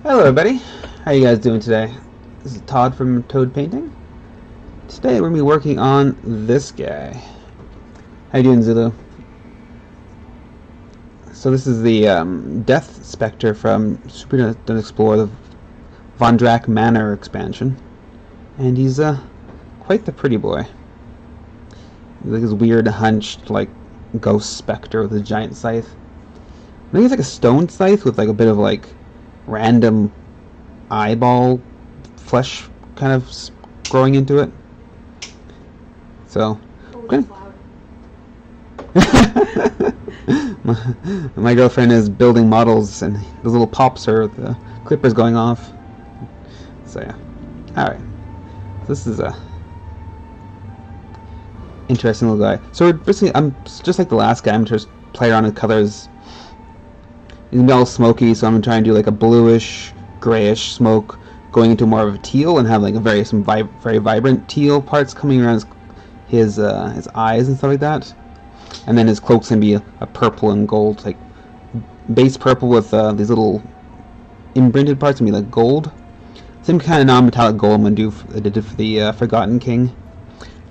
Hello everybody, how you guys doing today? This is Todd from Toad Painting. Today we're going to be working on this guy. How you doing, Zulu? So this is the Death Spectre from Super Nintendo Explorer, the Von Drack Manor expansion. And he's quite the pretty boy. He's like this weird hunched like ghost spectre with a giant scythe. I think it's like a stone scythe with like a bit of like random eyeball flesh kind of growing into it. So my girlfriend is building models and those little pops are the clippers going off. So yeah. Alright. So this is a interesting little guy. So basically I'm just like the last guy, I'm just play around with colors. It's gonna be all smoky, so I'm gonna try and do like a bluish, grayish smoke going into more of a teal, and have like some very vibrant teal parts coming around his eyes and stuff like that. And then his cloak's gonna be a purple and gold, like base purple with these little imprinted parts gonna be like gold. Same kind of non-metallic gold I'm gonna do. I did it for the Forgotten King,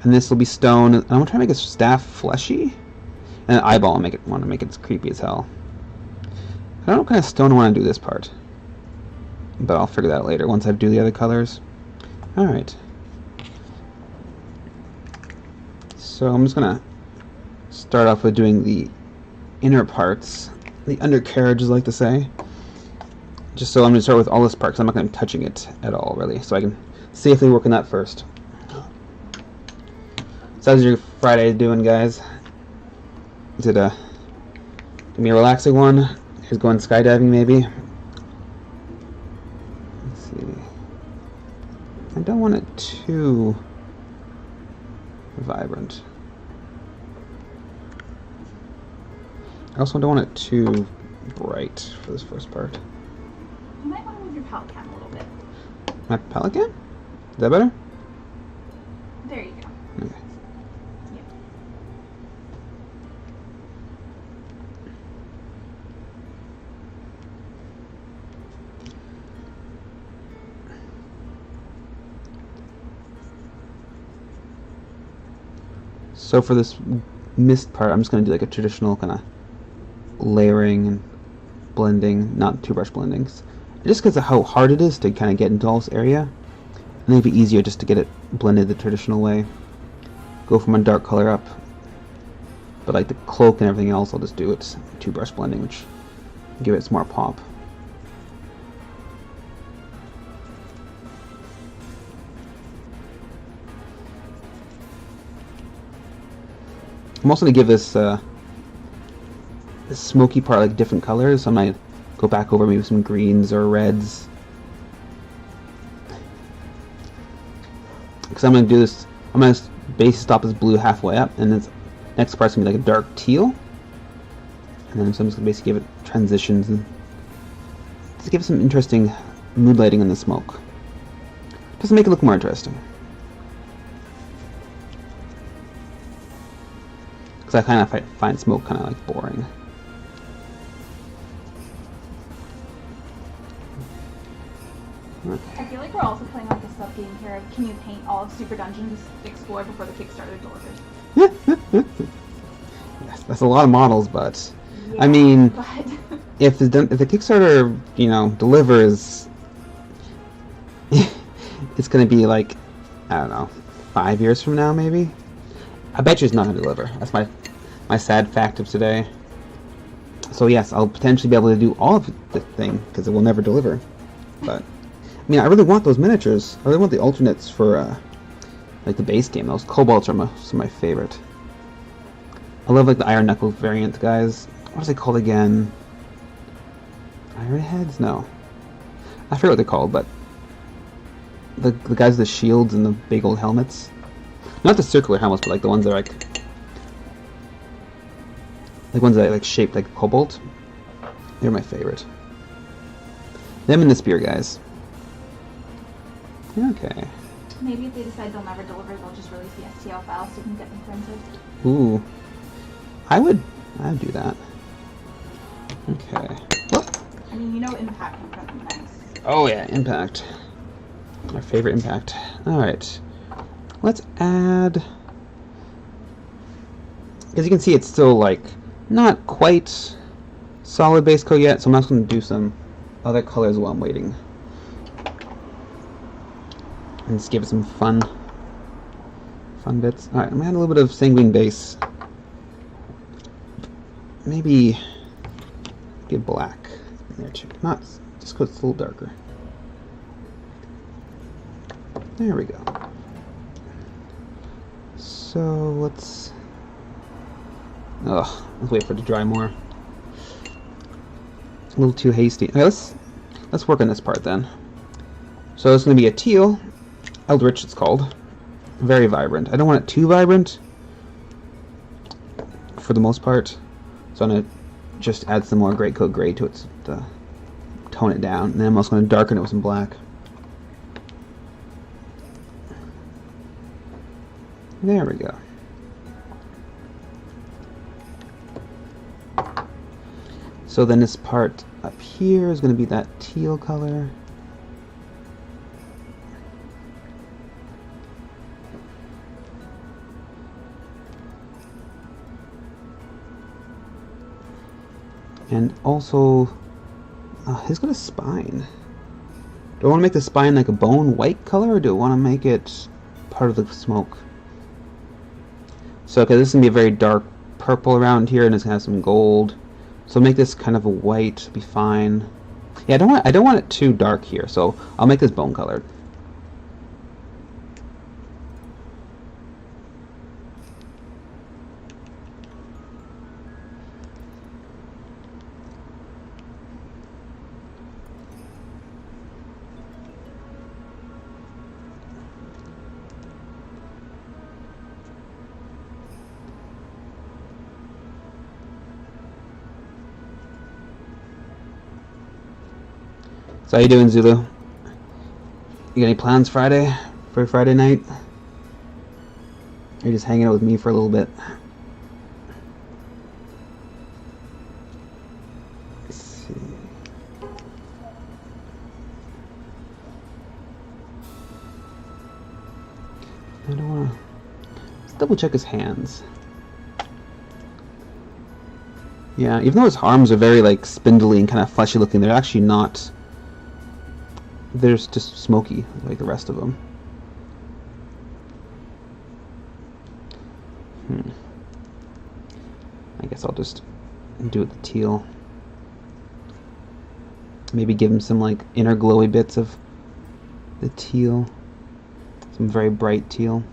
and this will be stone. I'm gonna try to make his staff fleshy, and an eyeball. Want to make it creepy as hell. I don't know what kind of stone I want to do this part, but I'll figure that out later once I do the other colors. Alright. So I'm just going to start off with doing the inner parts, the undercarriage, as I like to say. Just so I'm going to start with all this part, because I'm not going to be touching it at all, really, so I can safely work on that first. So how's your Friday doing, guys? Is it gonna be a relaxing one? Here's going skydiving, maybe. Let's see. I don't want it too vibrant. I also don't want it too bright for this first part. You might want to move your palette cam a little bit. My palette cam? Is that better? There you go. Okay. Yep. So for this mist part, I'm just going to do like a traditional kind of layering and blending, not two brush blendings. Just because of how hard it is to kind of get into all this area, I think it'd be easier just to get it blended the traditional way. Go from a dark color up. But like the cloak and everything else, I'll just do it two brush blending, which give it some more pop. I'm also going to give this smoky part like different colors, so I might go back over maybe some greens or reds. Because I'm going to do this, I'm going to base stop this blue halfway up, and this next part's going to be like a dark teal. And then so I'm just going to basically give it transitions and just give it some interesting mood lighting in the smoke. Just to make it look more interesting. I kind of find smoke kind of like boring. Okay. I feel like we're also playing like a sub game here of can you paint all of Super Dungeon Explorer before the Kickstarter delivers? Yes, that's a lot of models, but Yeah, I mean, but if the Kickstarter, delivers, it's gonna be like, I don't know, 5 years from now maybe. I bet you it's not gonna deliver. That's my sad fact of today. So yes, I'll potentially be able to do all of the thing because it will never deliver. But I mean, I really want those miniatures. I really want the alternates for like the base game. Those kobolds are some of my favorite. I love like the Iron Knuckle variant guys. What is it called again? Iron Heads? No, I forget what they're called. But the guys with the shields and the big old helmets. Not the circular helmets, but like the ones that are like ones that are like shaped like a cobalt. They're my favorite. Them and the spear guys. Okay. maybe if they decide they'll never deliver, they'll just release the STL file so you can get them printed. Ooh. I'd do that. Okay. Whoop. I mean, you know Impact can print them nice. Oh yeah, impact. Our favorite impact. Alright. Let's add... As you can see, it's still, like, not quite solid base coat yet, so I'm just going to do some other colors while I'm waiting. And just give it some fun bits. Alright, I'm going to add a little bit of sanguine base. Maybe get black in there too. Not just because it's a little darker. There we go. So let's wait for it to dry more. A little too hasty. Okay, let's work on this part then. So it's going to be a teal, Eldritch it's called. Very vibrant. I don't want it too vibrant for the most part. So I'm going to just add some more Great Coat Gray to it to tone it down. And then I'm also going to darken it with some black. There we go. So then this part up here is going to be that teal color. And also, he's got a spine. Do I want to make the spine like a bone white color, or do I want to make it part of the smoke? So, okay, this is going to be a very dark purple around here, and it's going to have some gold. So make this kind of a white, be fine. Yeah, I don't want it too dark here, so I'll make this bone colored. So how you doing, Zulu? You got any plans Friday? For Friday night? Or you just hanging out with me for a little bit? Let's see. I don't wanna... Let's double check his hands. Yeah, even though his arms are very like spindly and kind of fleshy looking, they're actually not... They're just smoky, like the rest of them. I guess I'll just do it the teal. Maybe give him some like inner glowy bits of the teal. Some very bright teal.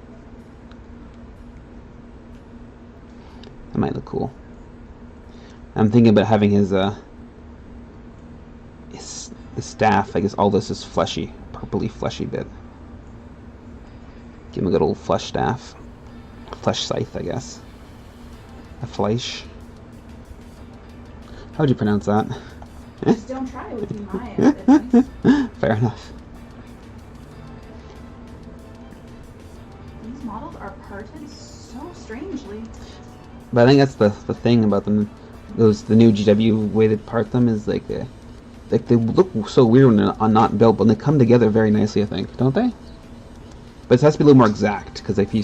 That might look cool. I'm thinking about having his staff. I guess all this is fleshy, purpley fleshy bit. Give him a good old flesh staff. Flesh scythe, I guess. A fleisch. How would you pronounce that? Just don't try, would be my advice. Fair enough. These models are parted so strangely. But I think that's the thing about them. The new GW way they part them is like they look so weird when they're not built, but they come together very nicely, I think, don't they? But it has to be a little more exact, because if you...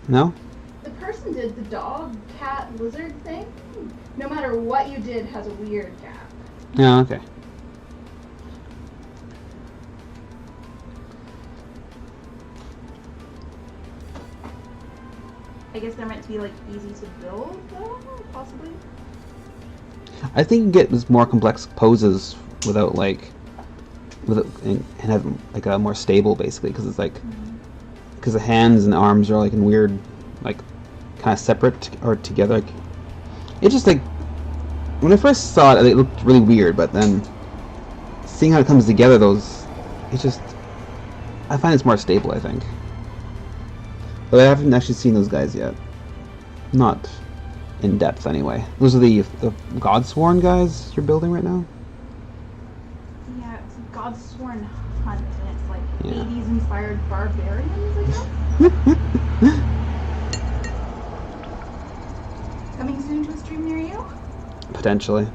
No? The person did the dog, cat, lizard thing. No matter what you did has a weird gap. Oh, okay. I guess they're meant to be like easy to build, though, possibly. I think you get more complex poses without and have like a more stable, basically, because it's like because the hands and arms are like in weird, like kind of separate or together. Like, it just like when I first saw it looked really weird, but then seeing how it comes together, I find it's more stable, I think. But I haven't actually seen those guys yet. Not in depth, anyway. Those are the Godsworn guys you're building right now? Yeah, it's Godsworn Hunt, and it's like 80s inspired barbarians, I guess? Coming soon to a stream near you? Potentially.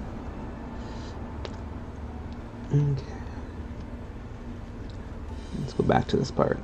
Okay. Let's go back to this part.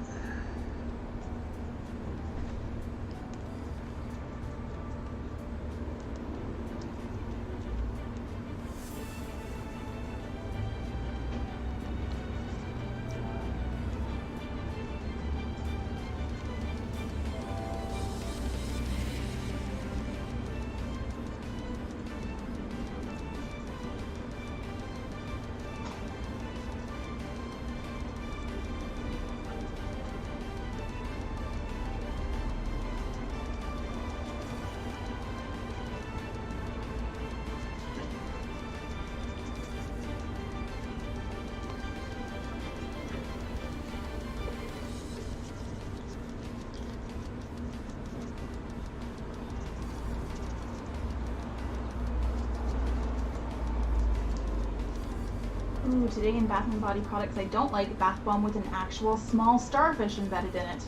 Ooh, today in Bath and Body Products, I don't like bath bomb with an actual small starfish embedded in it.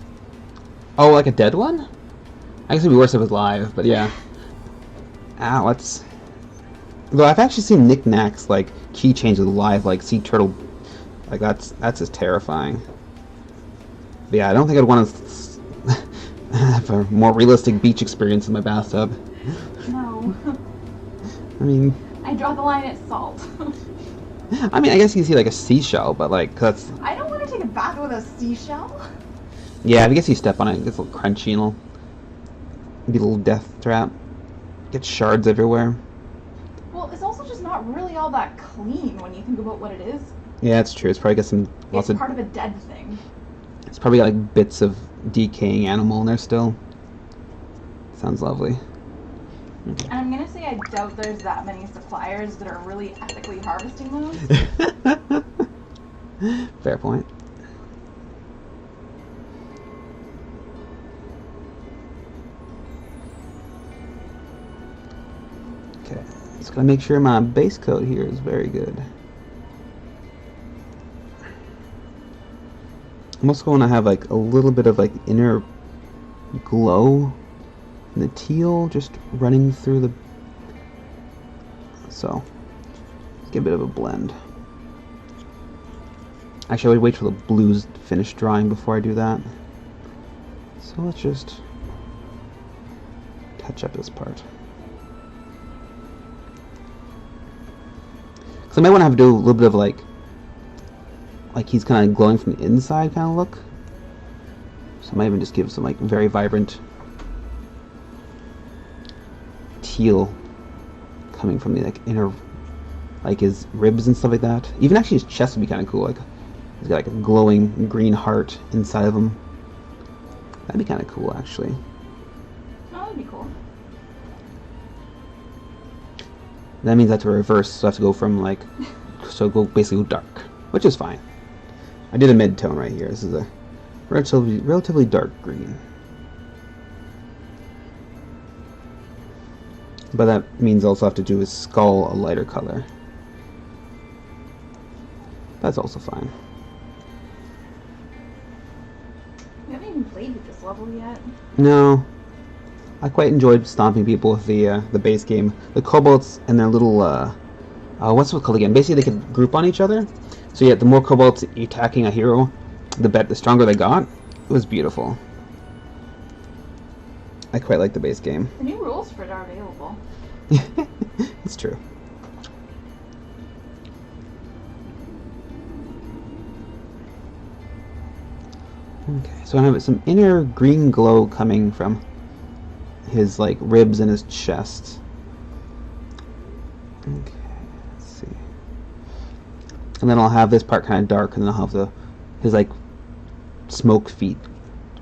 Oh, like a dead one? I guess it'd be worse if it was live, but yeah. Ow, that's... Though I've actually seen knickknacks, like, keychains with live, like, sea turtle... Like, that's just terrifying. But yeah, I don't think I'd want to have a more realistic beach experience in my bathtub. No. I mean... I draw the line at salt. I mean, I guess you can see, like, a seashell, but, like, that's... I don't want to take a bath with a seashell. Yeah, I guess you step on it, it gets a little crunchy and it'll be a little death trap. Get shards everywhere. Well, it's also just not really all that clean when you think about what it is. Yeah, it's true. It's probably got some... It's part of a dead thing. It's probably got, like, bits of decaying animal in there still. Sounds lovely. Okay. And I'm gonna say I doubt there's that many suppliers that are really ethically harvesting those. Fair point. Okay, just gotta make sure my base coat here is very good. I'm also going to have like a little bit of like inner glow in the teal just running through the... So, let's get a bit of a blend. Actually, I would wait till the blues finish drying before I do that. So let's just touch up this part. So I might want to have to do a little bit of like he's kind of glowing from the inside kind of look. So I might even just give some like very vibrant teal coming from the like inner, like his ribs and stuff like that. Even actually his chest would be kind of cool. Like he's got like a glowing green heart inside of him. That'd be kind of cool actually. Oh, that'd be cool. That means I have to reverse, so I have to go from like, so go basically dark, which is fine. I did a mid-tone right here. This is a relatively dark green. But that means also have to do his skull a lighter color. That's also fine. We haven't even played with this level yet. No. I quite enjoyed stomping people with the base game. The kobolds and their little, what's it called again? Basically they could group on each other. So yeah, the more kobolds attacking a hero, the stronger they got. It was beautiful. I quite like the base game. The new rules for it are available. It's true. Okay, so I have some inner green glow coming from his like ribs and his chest. Okay, let's see. And then I'll have this part kind of dark, and then I'll have his like smoke feet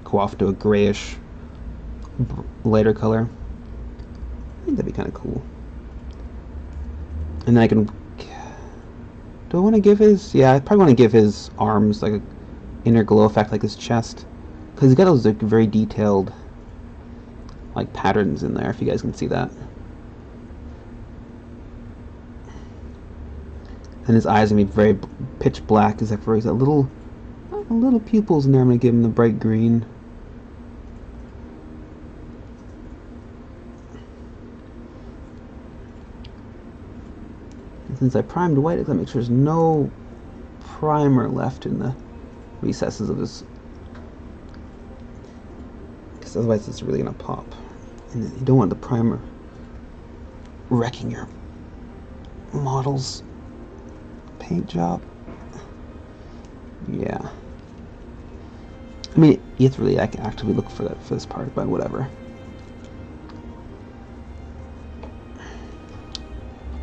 go off to a grayish lighter color. I think that'd be kind of cool. And then I can... Do I want to give his... Yeah, I probably want to give his arms like an inner glow effect like his chest. Because he's got those like very detailed like patterns in there, if you guys can see that. And his eyes are going to be very pitch black, except for he's got little pupils in there. I'm going to give him the bright green. And since I primed white, I'm going to make sure there's no primer left in the recesses of his, because otherwise it's really gonna pop, and you don't want the primer wrecking your model's paint job. Yeah, I mean, you have to really actively look for that for this part, but whatever.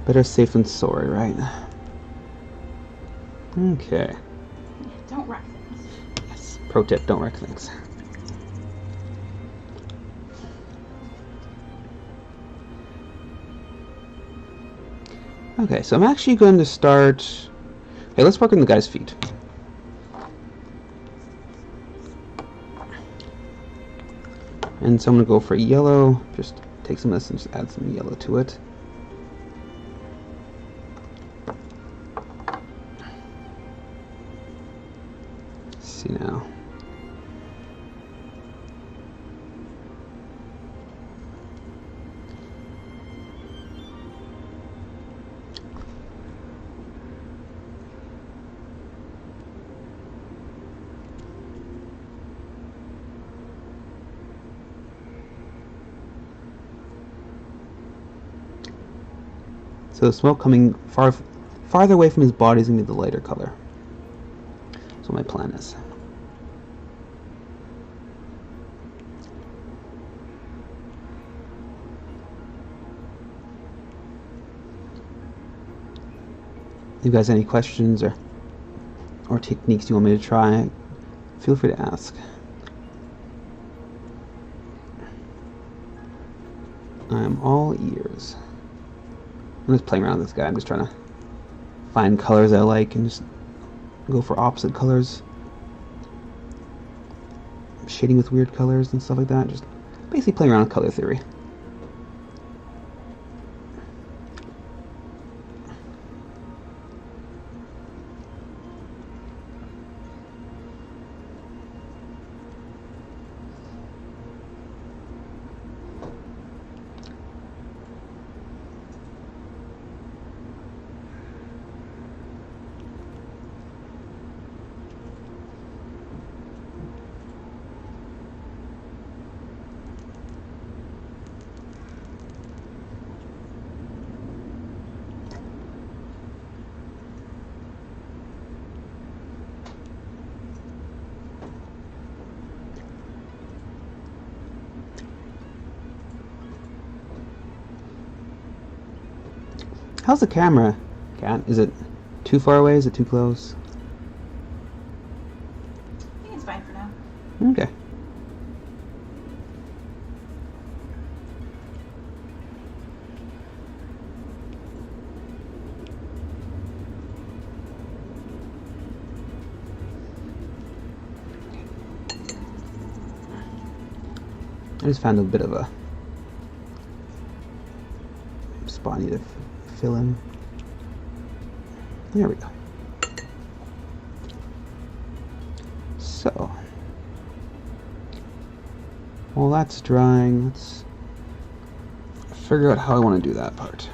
Better safe than sorry, right? Okay. Don't wreck things. Yes. Pro tip: don't wreck things. Okay, so I'm actually going to start. Okay, let's work on the guy's feet. And so I'm going to go for yellow. Just take some of this and just add some yellow to it. Let's see now. So the smoke coming farther away from his body is going to be the lighter color. That's what my plan is. If you guys have any questions or techniques you want me to try, feel free to ask. I'm all ears. I'm just playing around with this guy. I'm just trying to find colors I like and just go for opposite colors. Shading with weird colors and stuff like that. Just basically playing around with color theory. How's the camera, Cat? Is it too far away? Is it too close? I think it's fine for now. Okay. I just found a bit of a spot I need to fill in. There we go. So, while that's drying, let's figure out how I want to do that part.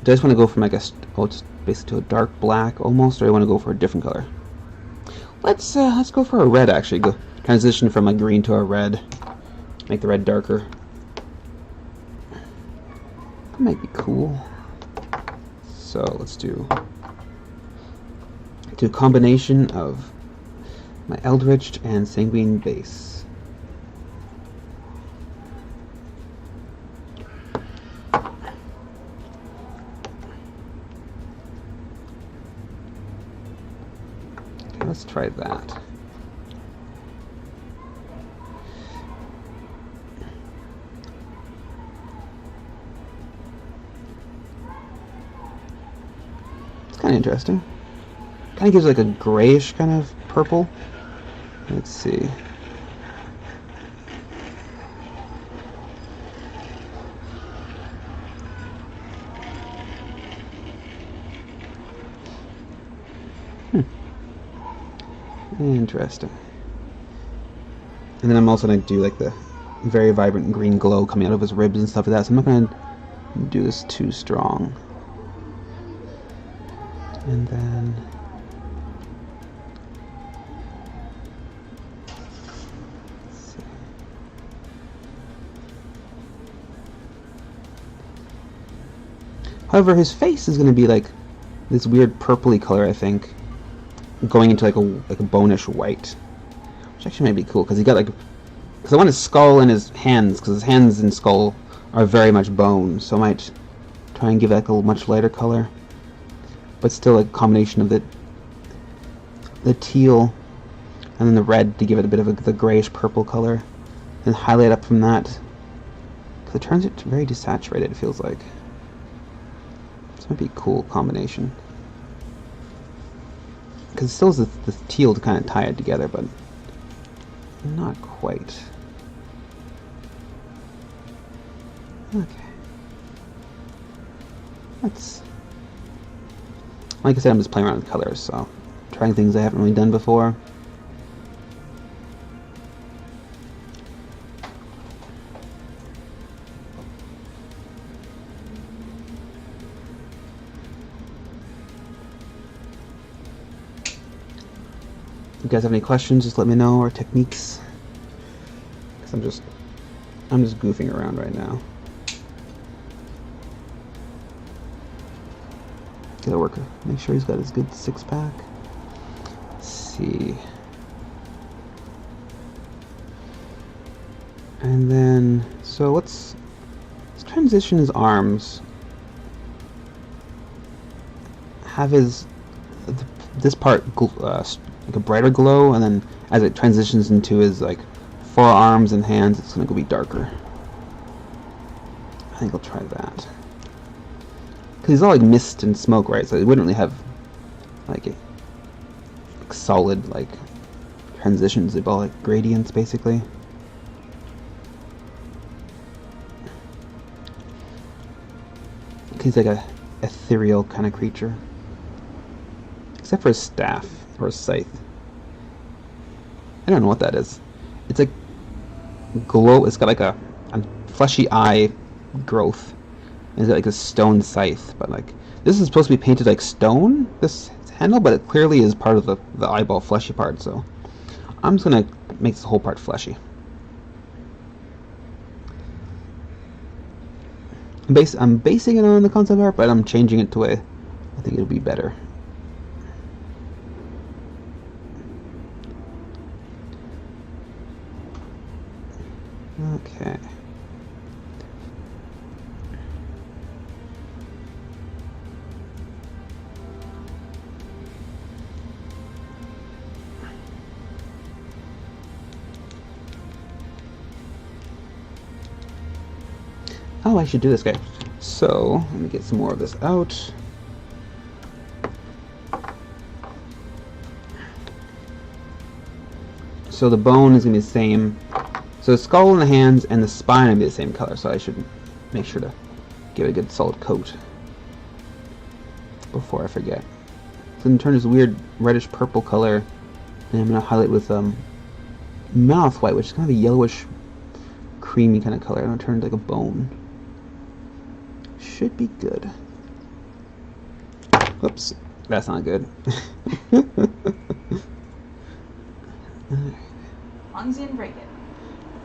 Do I just want to go from, I guess, just basically to a dark black almost, or do I want to go for a different color? Let's go for a red, actually. Go transition from a green to a red. Make the red darker. That might be cool. So let's do a combination of my Eldritch and Sanguine base. Okay, let's try that. Kind of interesting. Kind of gives like a grayish kind of purple. Let's see. Interesting. And then I'm also going to do like the very vibrant green glow coming out of his ribs and stuff like that. So I'm not going to do this too strong. And then let's see. However, his face is going to be like this weird purpley color, I think, going into like a bonish white, which actually might be cool because he got like, because I want his skull and his hands, because his hands and skull are very much bone, so I might try and give that a much lighter color, but still a combination of the teal and then the red to give it a bit of the grayish purple color, and highlight up from that because it turns it very desaturated, it feels like. This might be a cool combination because it still has the teal to kind of tie it together, but not quite. Okay. Let's, like I said, I'm just playing around with colors, so trying things I haven't really done before. If you guys have any questions, just let me know, or techniques, because I'm just goofing around right now. Gotta work, make sure he's got his good six-pack. Let's see. And then, so let's transition his arms. Have this part like a brighter glow, and then as it transitions into his like forearms and hands, it's gonna go be darker. I think I'll try that. Because he's all like mist and smoke, right? So it wouldn't really have like solid like transitions. They're all like gradients, basically. He's like a ethereal kind of creature, except for his staff or his scythe. I don't know what that is. It's like glow. It's got like a fleshy eye growth. It's like a stone scythe, but like this is supposed to be painted like stone, this handle, but it clearly is part of the eyeball fleshy part, so I'm just gonna make this whole part fleshy. I'm basing it on the concept art, but I'm changing it to a, I think it'll be better. Okay. Oh, I should do this guy. So, let me get some more of this out. So the bone is going to be the same. So the skull and the hands and the spine are going to be the same color, so I should make sure to give it a good solid coat before I forget. So I'm going to turn this weird reddish purple color, and I'm going to highlight with mouth white, which is kind of a yellowish, creamy kind of color. I'm going to turn it like a bone. Should be good. Whoops, that's not good. As long as you didn't break it.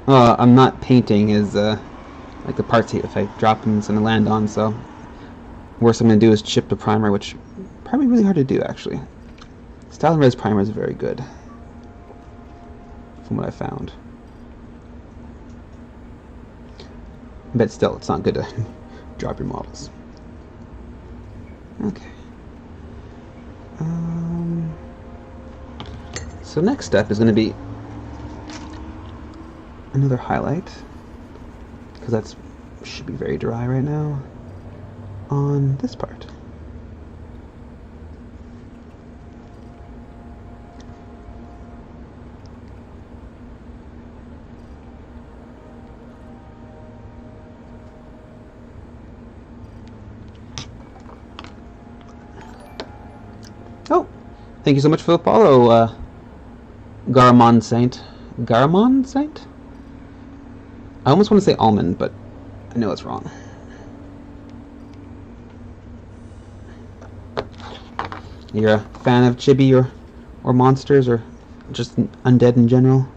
I'm not painting his like the parts if I drop him, it's gonna land on. So worst I'm gonna do is chip the primer, which probably really hard to do actually. Style and Res primer is very good, from what I found. But still, it's not good to drop your models. Okay. So next step is going to be another highlight, because that's should be very dry right now on this part. Oh, thank you so much for the follow, Garamond Saint. Garamond Saint? I almost want to say almond, but I know it's wrong. You're a fan of chibi or monsters or just undead in general?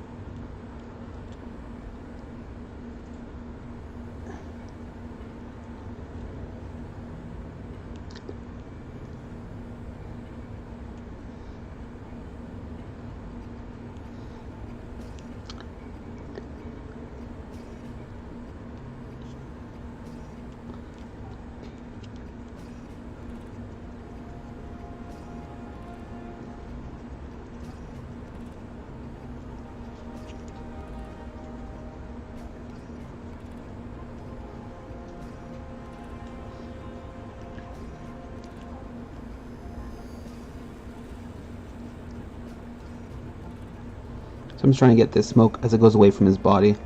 So I'm just trying to get this smoke as it goes away from his body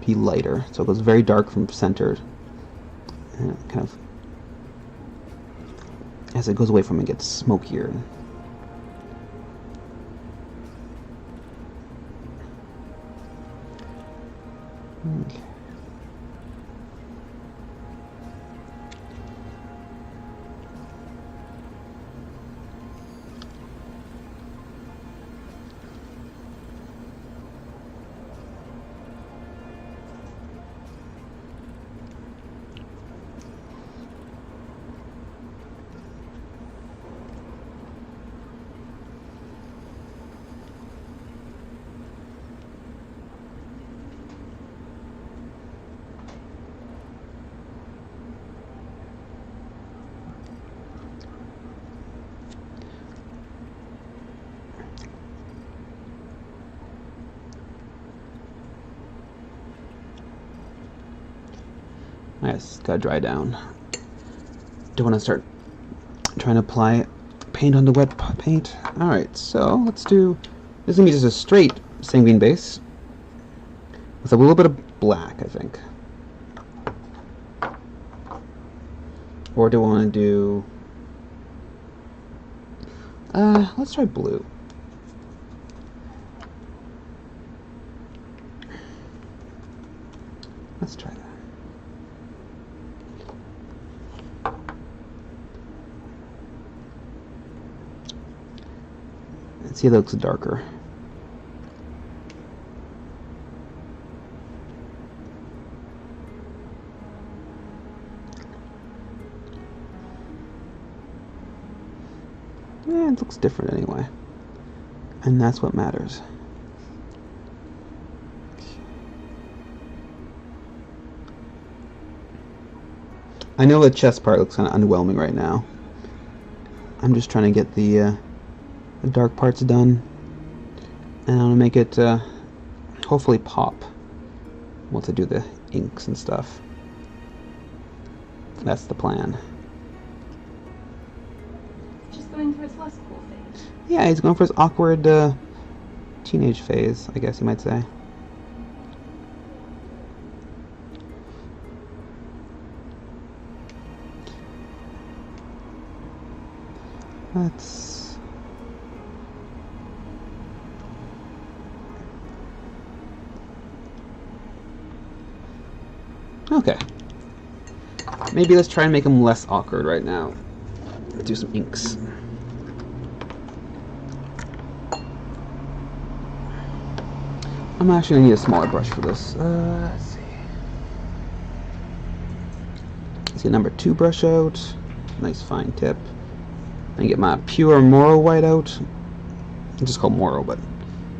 be lighter. So it goes very dark from center. And it kind of, as it goes away from him, it gets smokier. Okay. Nice, gotta dry down. Don't want to start trying to apply paint on the wet paint. Alright, so let's do, this is going to be just a straight sanguine base with a little bit of black, I think. Or do I want to do, let's try blue. Let's try that. Let's see if it looks darker. Yeah, it looks different anyway. And that's what matters. I know the chest part looks kind of underwhelming right now. I'm just trying to get the dark parts done, and I want to make it hopefully pop once I do the inks and stuff. That's the plan. Just going for his less cool phase. Yeah, he's going for his awkward teenage phase, I guess you might say. Let's... Okay. Maybe let's try and make him less awkward right now. Let's do some inks. I'm actually gonna need a smaller brush for this. Let's see. Let's get number 2 brush out. Nice fine tip. And get my pure Moro white out. It's just called Moro, but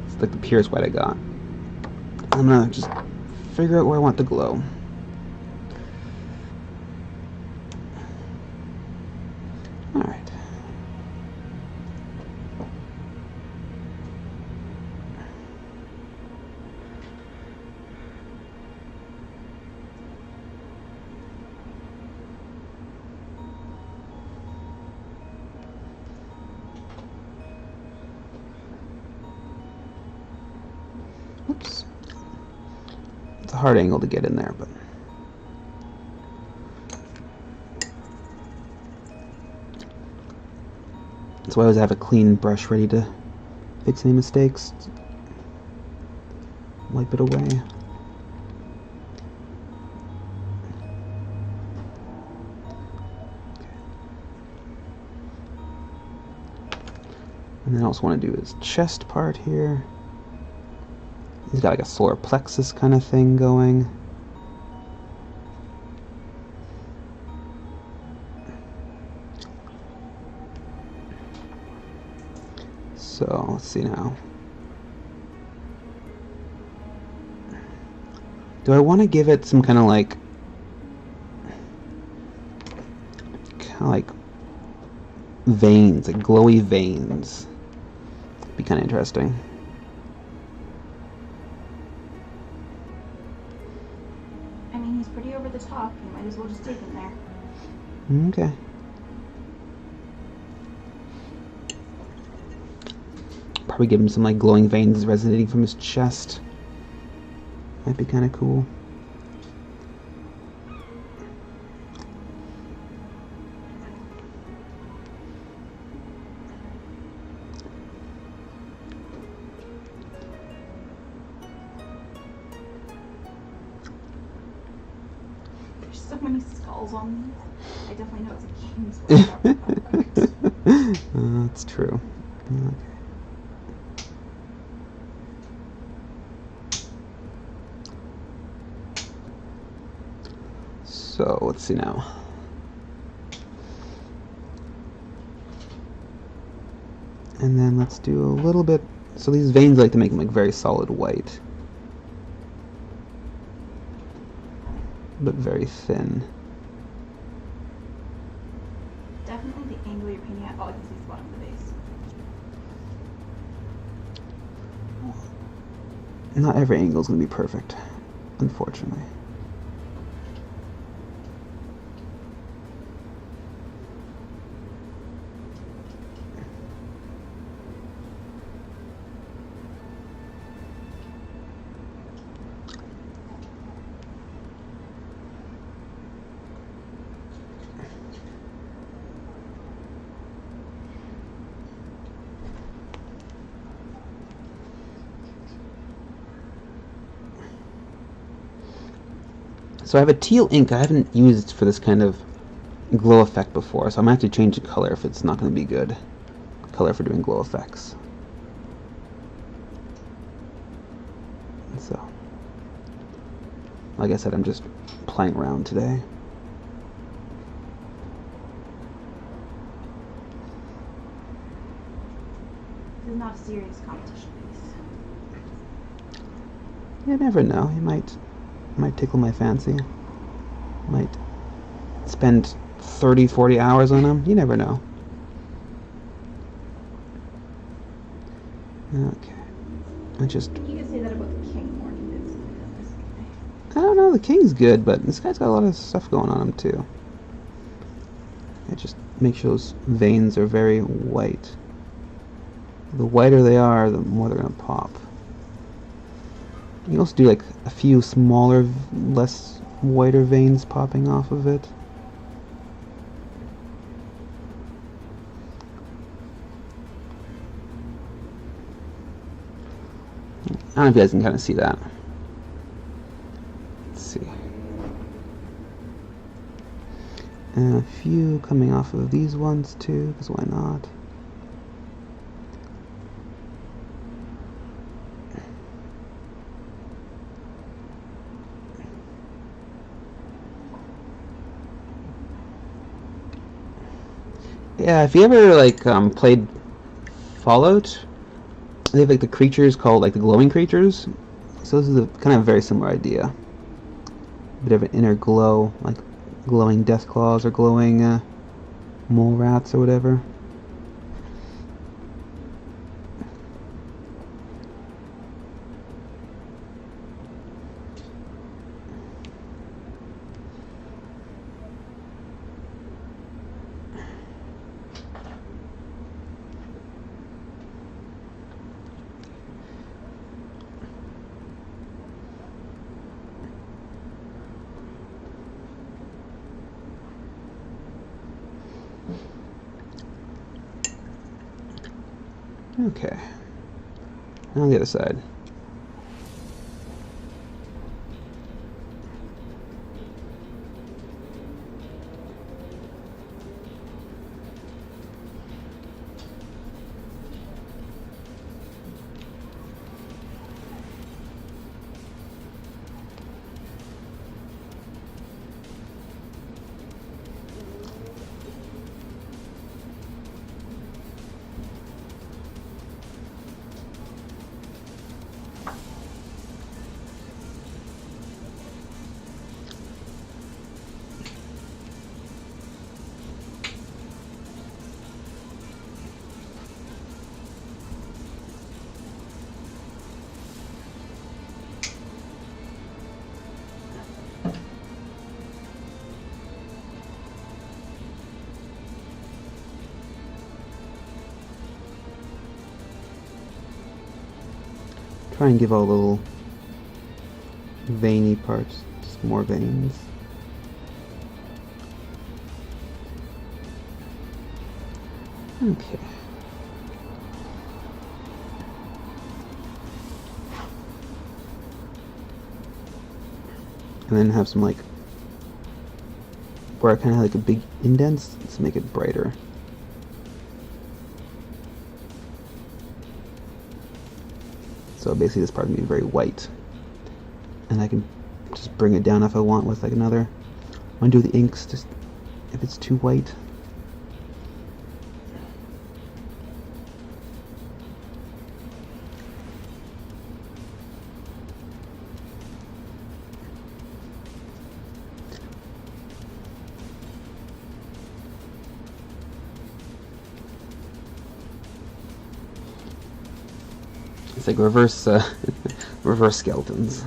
it's like the purest white I got. I'm gonna just figure out where I want the glow. Alright. Oops. It's a hard angle to get in there, but that's why I always have a clean brush ready to fix any mistakes. Wipe it away. And then I also want to do his chest part here. He's got like a solar plexus kind of thing going. So let's see now. Do I want to give it some kind of like veins, like glowy veins? Be kind of interesting. I mean, he's pretty over the top. You might as well just take him there. Okay. Probably give him some like glowing veins resonating from his chest. Might be kind of cool. There's so many skulls on these. I definitely know it's a king's one. That's true. Okay. So let's see now. And then let's do a little bit. So these veins I like to make them like very solid white, but very thin. Definitely the angle you're painting at. Oh, I can see the bottom of the base. Not every angle is going to be perfect, unfortunately. So I have a teal ink I haven't used for this kind of glow effect before, so I'm going to have to change the color if it's not going to be good. Color for doing glow effects. So, like I said, I'm just playing around today. This is not a serious competition piece. You never know. You might tickle my fancy. Might spend 30, 40 hours on them. You never know. Okay. You could say that about the king more convincingly than this guy. I don't know, the king's good, but this guy's got a lot of stuff going on him too. I just make sure those veins are very white. The whiter they are, the more they're gonna pop. You can also do like a few smaller, less whiter veins popping off of it. I don't know if you guys can kind of see that. Let's see. And a few coming off of these ones too, because why not? Yeah, if you ever like played Fallout, they have like the creatures called like the glowing creatures. So this is a kind of very similar idea. A bit of an inner glow, like glowing death claws or glowing mole rats or whatever. Okay. Now on the other side. try and give all the little veiny parts just more veins. Okay. And then have some like where I kind of like a big indents to make it brighter. So basically this part is going to be very white. And I can just bring it down if I want with like another undo the inks just if it's too white. It's like reverse reverse skeletons.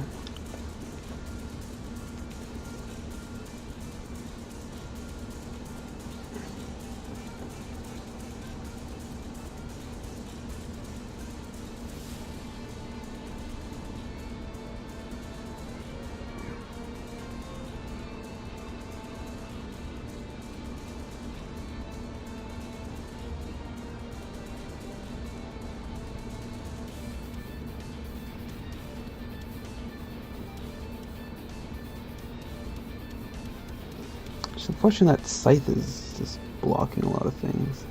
Unfortunately, that scythe is just blocking a lot of things.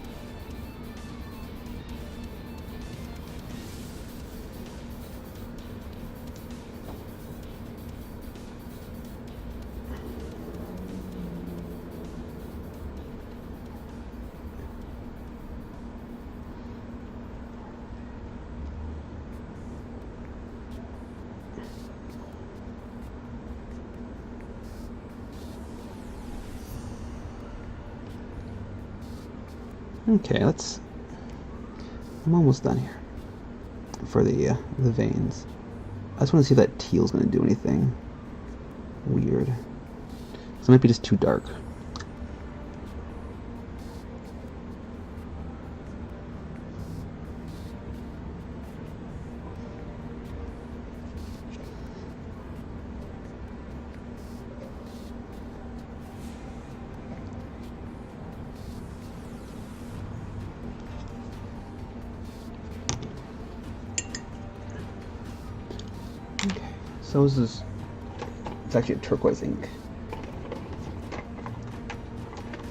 Okay, I'm almost done here for the veins. I just want to see if that teal's going to do anything weird. So it might be just too dark. So it's actually a turquoise ink.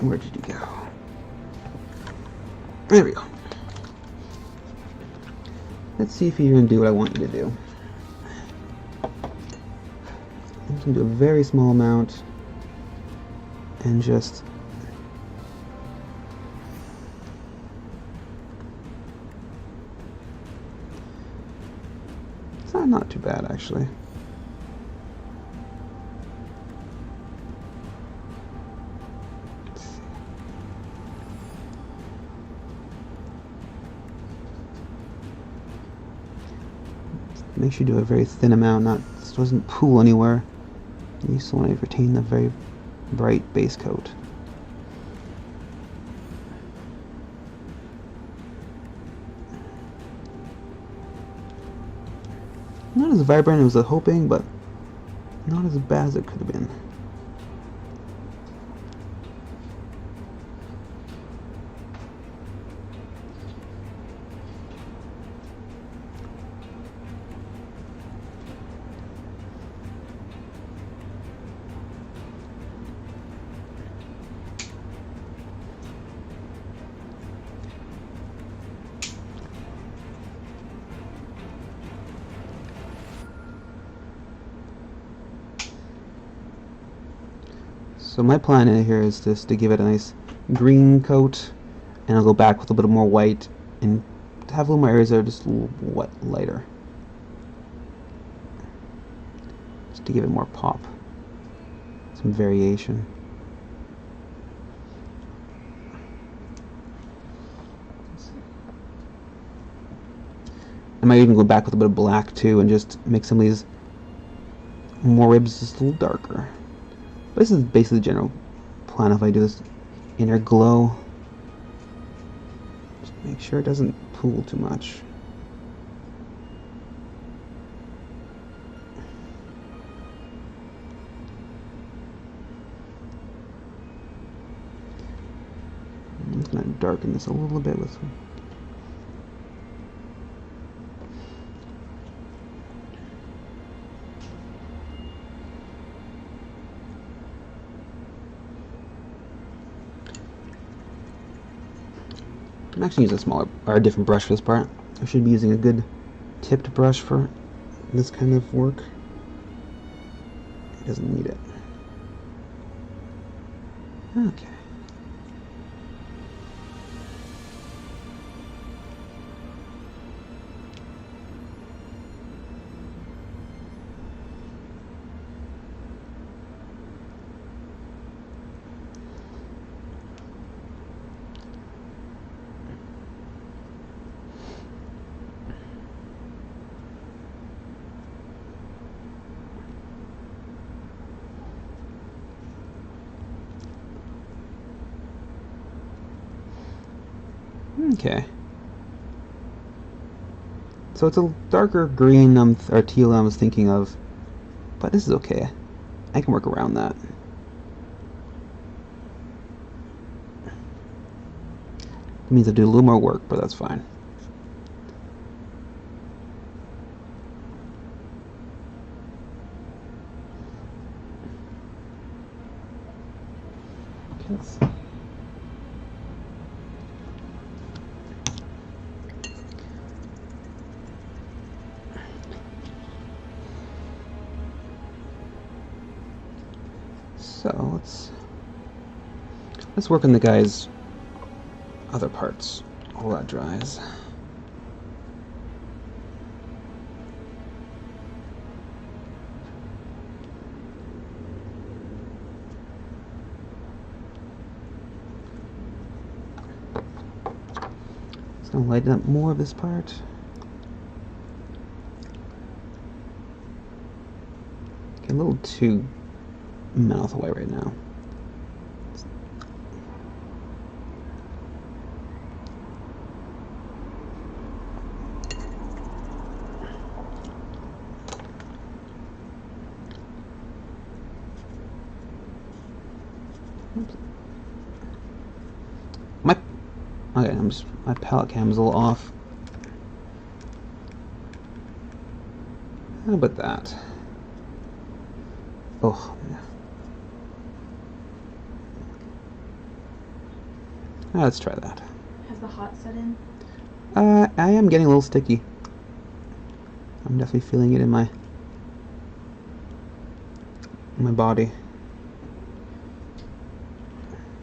Where did you go? There we go. Let's see if you're going to do what I want you to do. I'm just going to do a very small amount and just it's not too bad actually. Make sure you do a very thin amount, so it doesn't pool anywhere. You still want to retain the very bright base coat. Not as vibrant as I was hoping, but not as bad as it could have been. So my plan in here is just to give it a nice green coat, and I'll go back with a bit more white and have a little more areas that are just a little lighter, just to give it more pop, some variation. I might even go back with a bit of black too and just make some of these more ribs just a little darker. But this is basically the general plan if I do this inner glow. Just make sure it doesn't pool too much. darken this a little bit with some. I'm actually using a smaller or a different brush for this part. I should be using a good tipped brush for this kind of work. It doesn't need it. Okay. Okay. So it's a darker green or teal I was thinking of, but this is okay. I can work around that. It means I do a little more work, but that's fine. Okay, let's see. So let's work on the guy's other parts while that dries. Just gonna lighten up more of this part. Get a little too mouth away right now. Oops. My palette cam's a little off. How about that? Oh, yeah. Let's try that. Has the hot set in? I am getting a little sticky. I'm definitely feeling it in my body.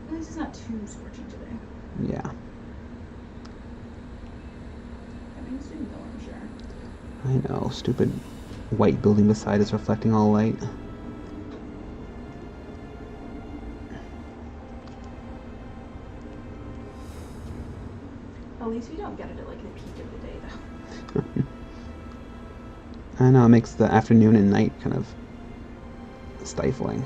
At least it's not too scorching today. Yeah. That means soon though, I'm sure. I know. Stupid white building beside us reflecting all light. At least we don't get it at like the peak of the day though. I know, it makes the afternoon and night kind of stifling.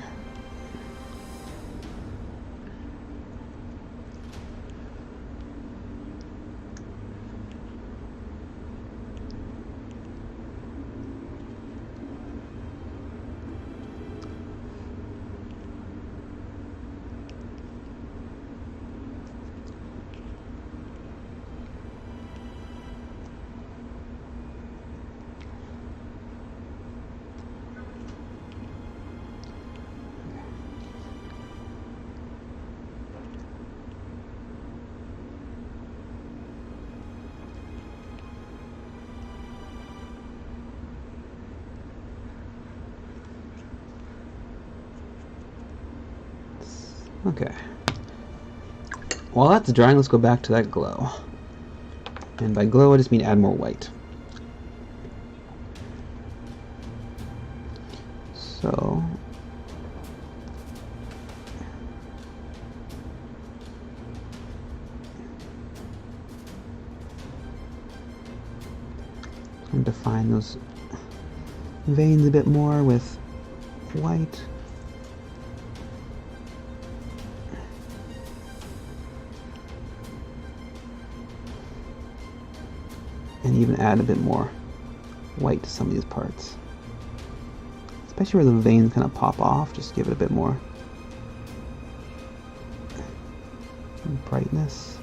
Okay. While that's drying, let's go back to that glow. And by glow, I just mean add more white. So... I'm going to define those veins a bit more with white. And even add a bit more white to some of these parts. Especially where the veins kind of pop off, just give it a bit more brightness.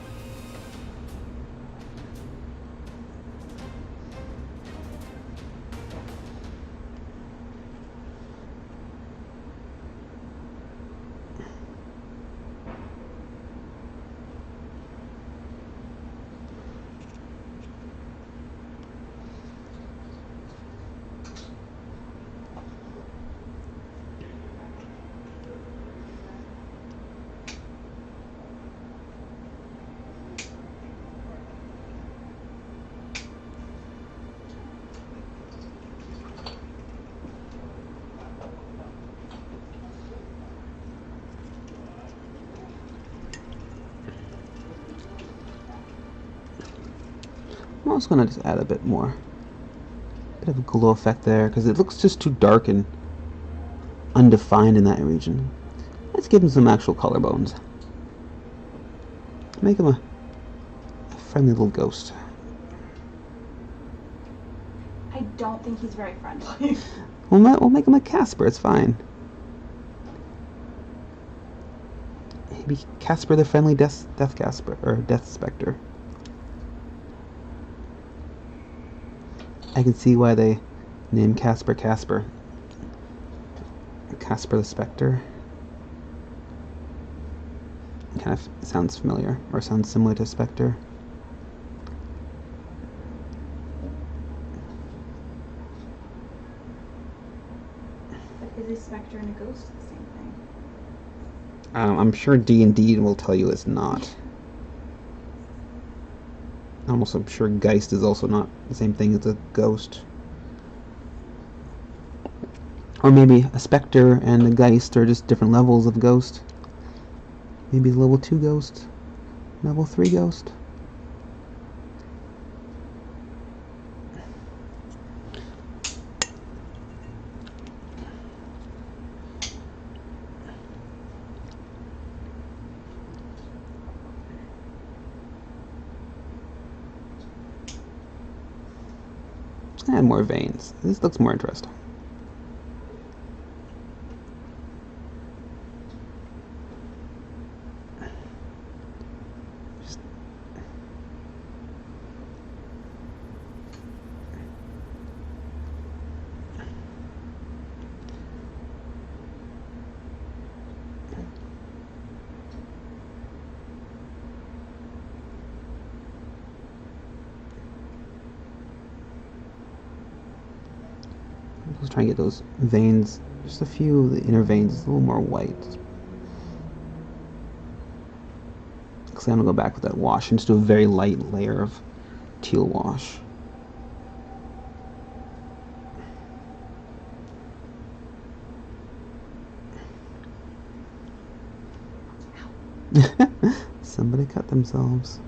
also gonna just add a bit more. Bit of a glow effect there, because it looks just too dark and undefined in that region. Let's give him some actual collarbones. Make him a friendly little ghost. I don't think he's very friendly. We'll make him a Casper, it's fine. Maybe Casper the friendly Death Casper, or Death Spectre. I can see why they named Casper Casper. Casper the Spectre. Kind of sounds familiar, or sounds similar to Spectre. But is a Spectre and a ghost the same thing? I'm sure D&D will tell you it's not. I'm also sure Geist is also not the same thing as a ghost. Or maybe a Spectre and a Geist are just different levels of ghost. Maybe level 2 ghost, level 3 ghost. And more veins. This looks more interesting. Let's try and get those veins, just a few of the inner veins, a little more white. Because I'm going to go back with that wash and just do a very light layer of teal wash. Somebody cut themselves.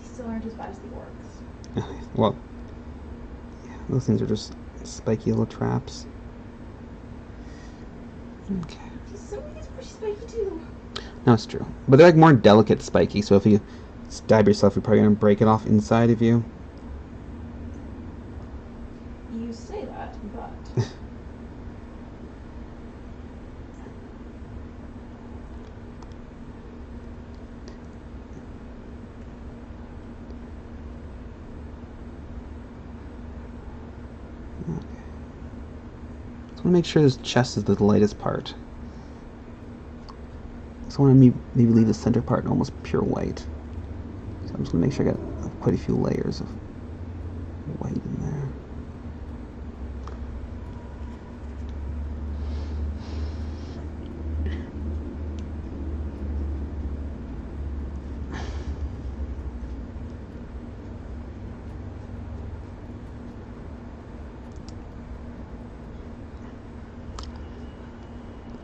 Still aren't as bad as the orcs. Well, yeah, those things are just spiky little traps. Okay. Some of these are pretty spiky too. No, it's true. But they're like more delicate spiky, so if you stab yourself, you're probably going to break it off inside of you. You say that, but... Okay. So I want to make sure this chest is the lightest part. So I want to maybe leave the center part almost pure white. So I'm just going to make sure I got quite a few layers of white in there.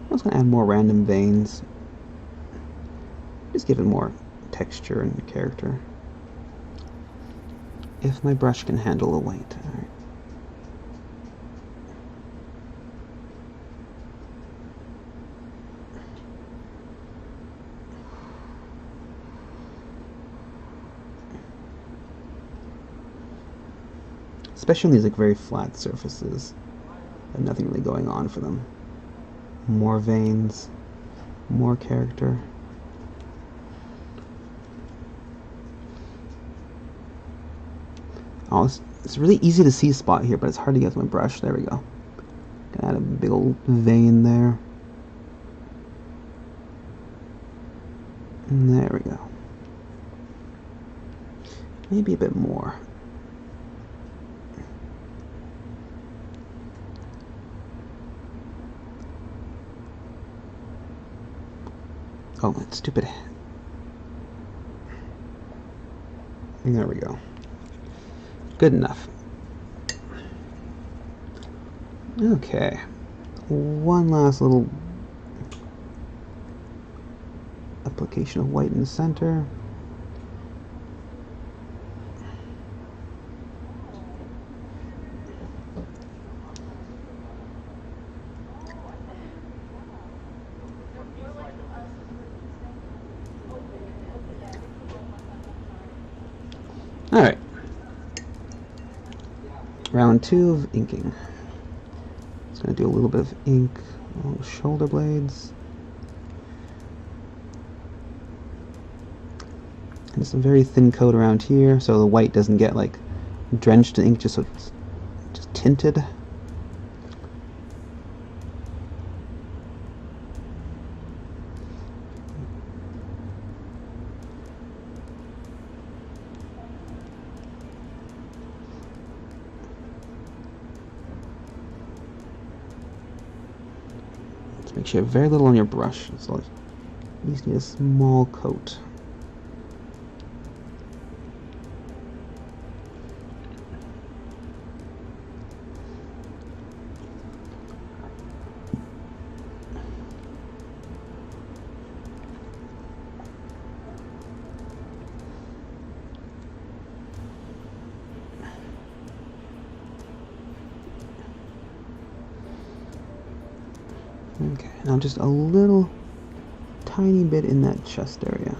I'm just going to add more random veins. Just give it more texture and character. If my brush can handle the white. Alright. Especially on these like very flat surfaces. And nothing really going on for them. More veins. More character. Oh, it's really easy to see a spot here, but it's hard to get with my brush. There we go. Gonna add a big old vein there. And there we go. Maybe a bit more. Oh, that stupid. There we go. Good enough. Okay. One last little application of white in the center. Alright. Round 2 of inking. Just going to do a little bit of ink along the shoulder blades. And just a very thin coat around here so the white doesn't get like drenched in ink, just so it's just tinted. Make sure you have very little on your brush, so you just need a small coat. Okay, now just a little tiny bit in that chest area.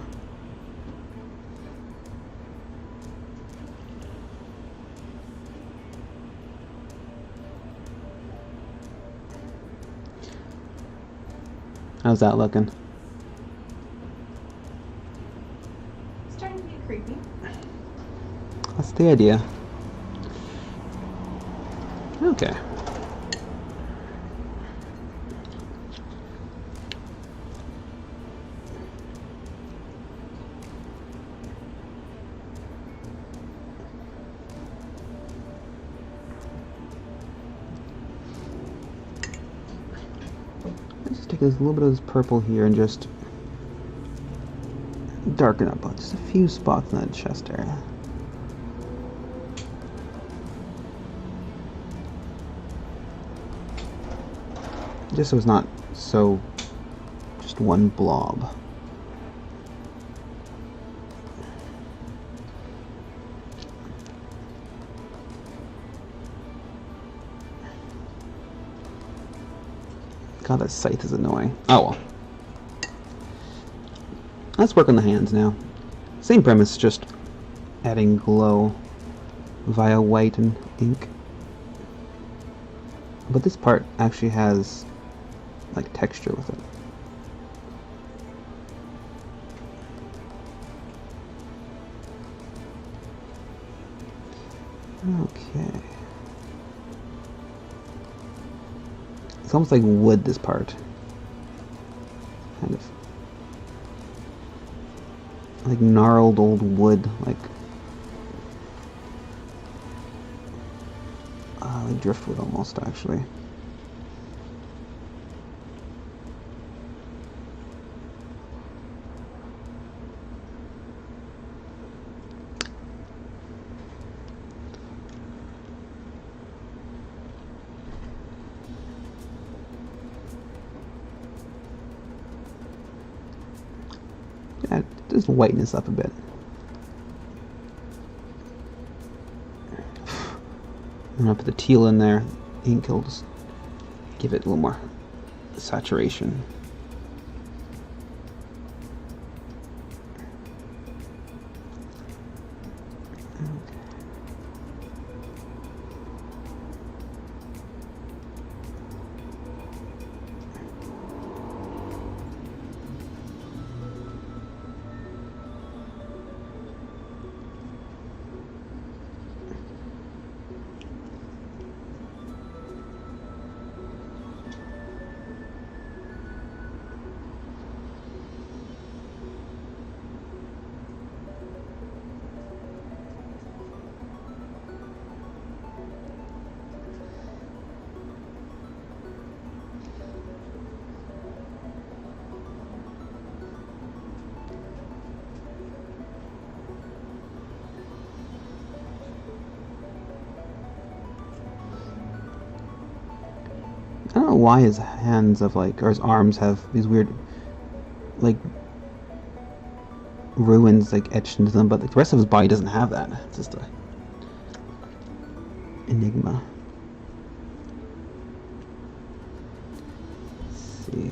How's that looking? It's starting to get creepy. That's the idea. Okay. Let's take a little bit of this purple here and just darken up just a few spots in that chest area. Just so it's not so just one blob. God, that scythe is annoying. Oh well. Let's work on the hands now. Same premise, just adding glow via white and ink. But this part actually has like texture with it. Okay. It's almost like wood, this part. Kind of. Like gnarled old wood, like driftwood almost, actually. Yeah, just whiten this up a bit. I'm gonna put the teal in there. Ink will just give it a little more saturation. I don't know why his hands have like, or his arms have these weird, like, ruins like etched into them, but like, the rest of his body doesn't have that. It's just a enigma. Let's see.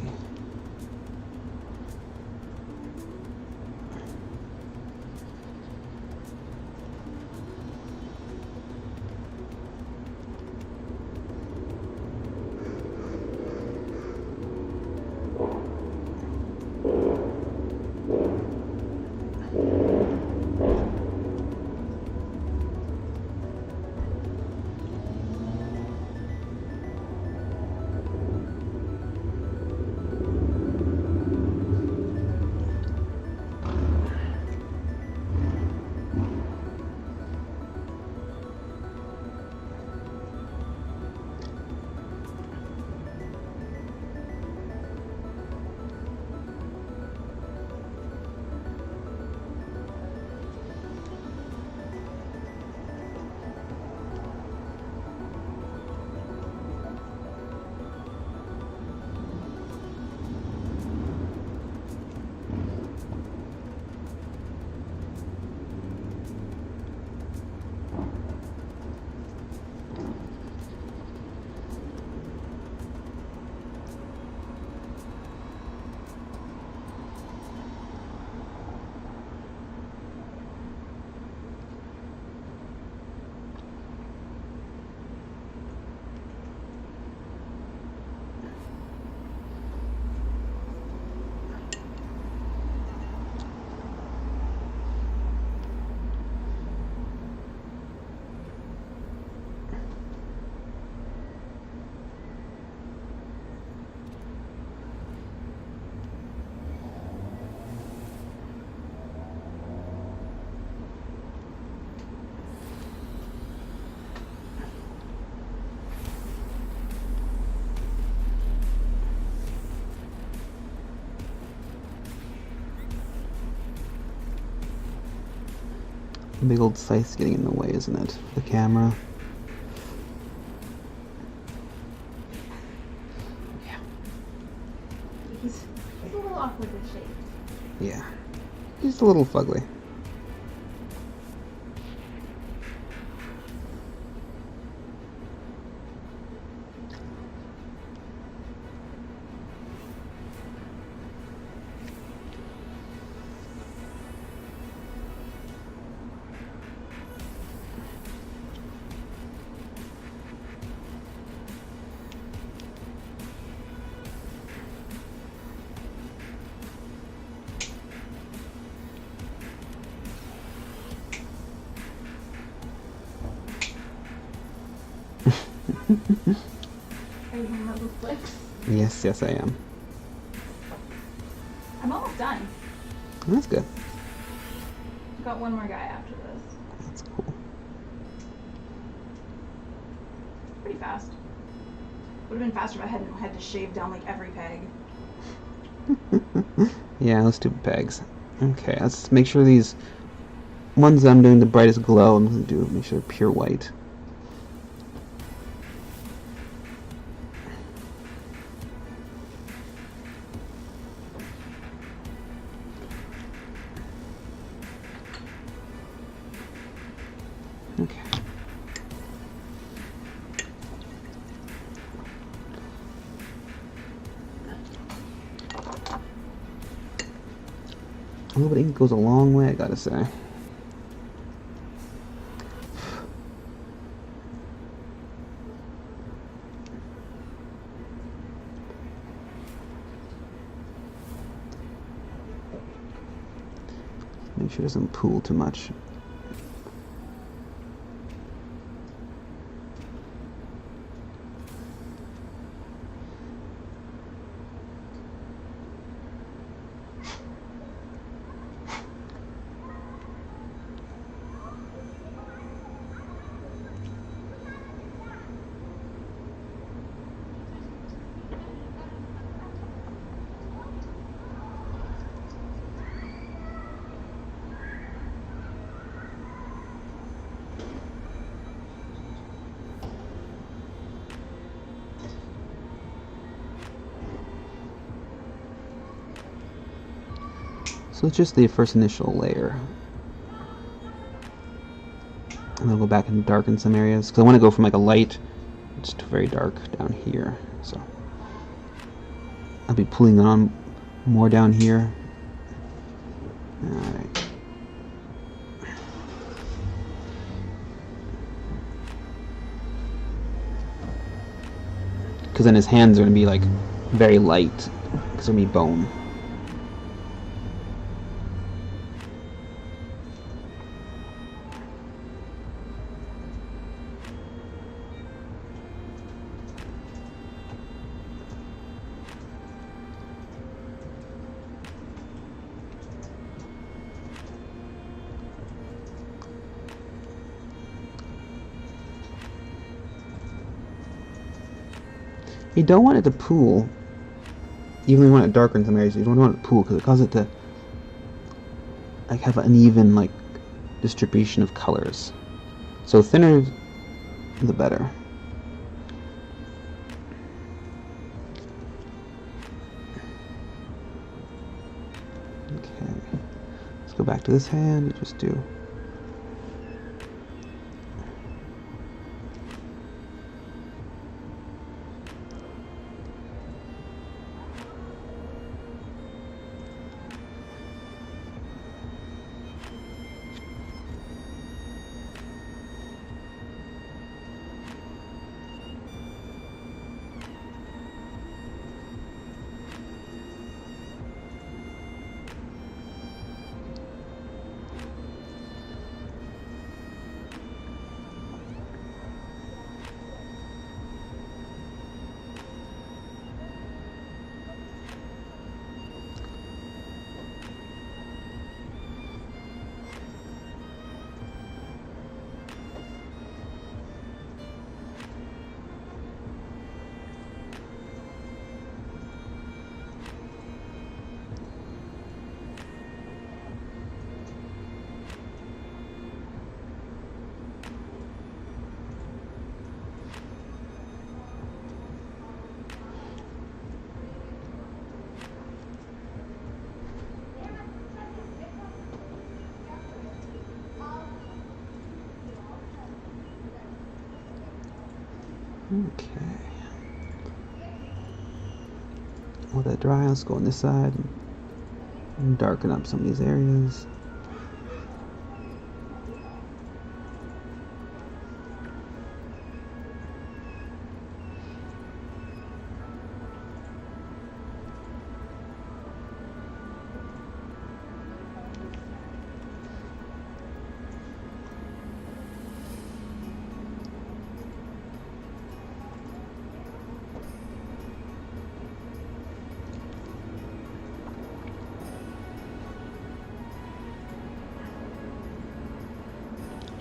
The big old scythe's getting in the way, isn't it? The camera. Yeah. He's a little awkwardly shaped. Yeah. Just a little fugly. Are you hanging out with flicks? Yes, yes I am. I'm almost done. That's good. I've got one more guy after this. That's cool. Pretty fast. Would have been faster if I hadn't had to shave down like every peg. Yeah, those stupid pegs. Okay, let's make sure these ones that I'm doing the brightest glow, I'm going to do make sure they're pure white. Okay. A little bit of ink goes a long way, I gotta say. Make sure it doesn't pool too much. So it's just the first initial layer. And I'll go back and darken some areas, because I want to go from like a light just to very dark down here. So I'll be pulling on more down here. Alright. Because then his hands are going to be like very light, because they're going to be bone. You don't want it to pool, even when you want it darker in some areas. You don't want it to pool because it causes it to like have an uneven like distribution of colors. So thinner, the better. Okay, let's go back to this hand and just do. Okay. Let that dry. Let's go on this side and darken up some of these areas.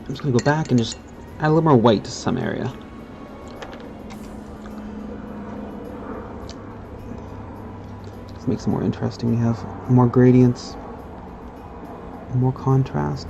I'm just going to go back and just add a little more white to some area. This makes it more interesting. We have more gradients, more contrast.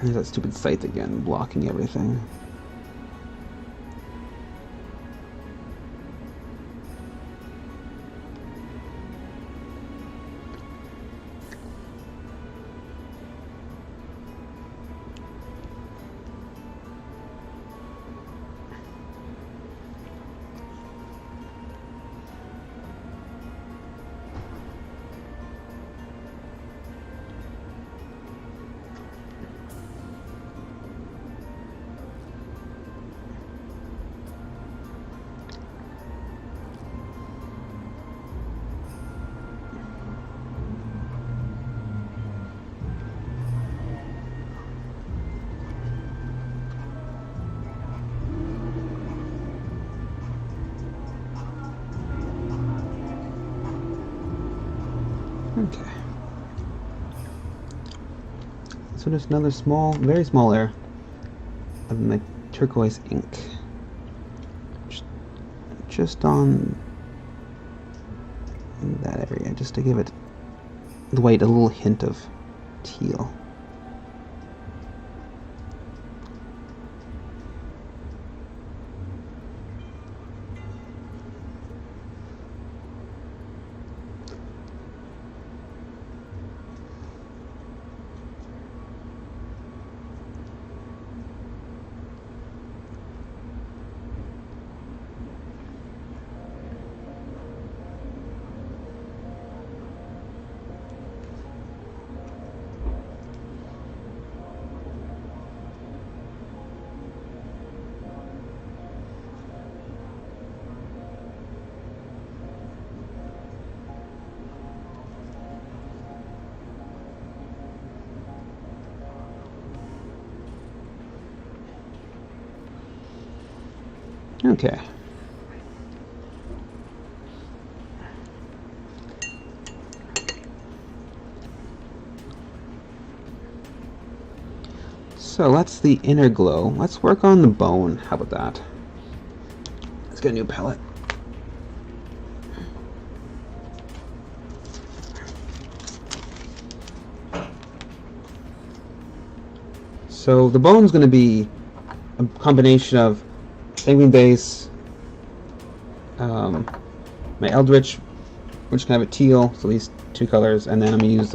There's that stupid scythe again, blocking everything. Okay. So just another small, very small layer of my turquoise ink. Just on that area, just to give it the white a little hint of teal. Okay. So that's the inner glow. Let's work on the bone. How about that? Let's get a new palette. So the bone's going to be a combination of sanguine base, my eldritch, which can have a teal, so these two colors, and then I'm going to use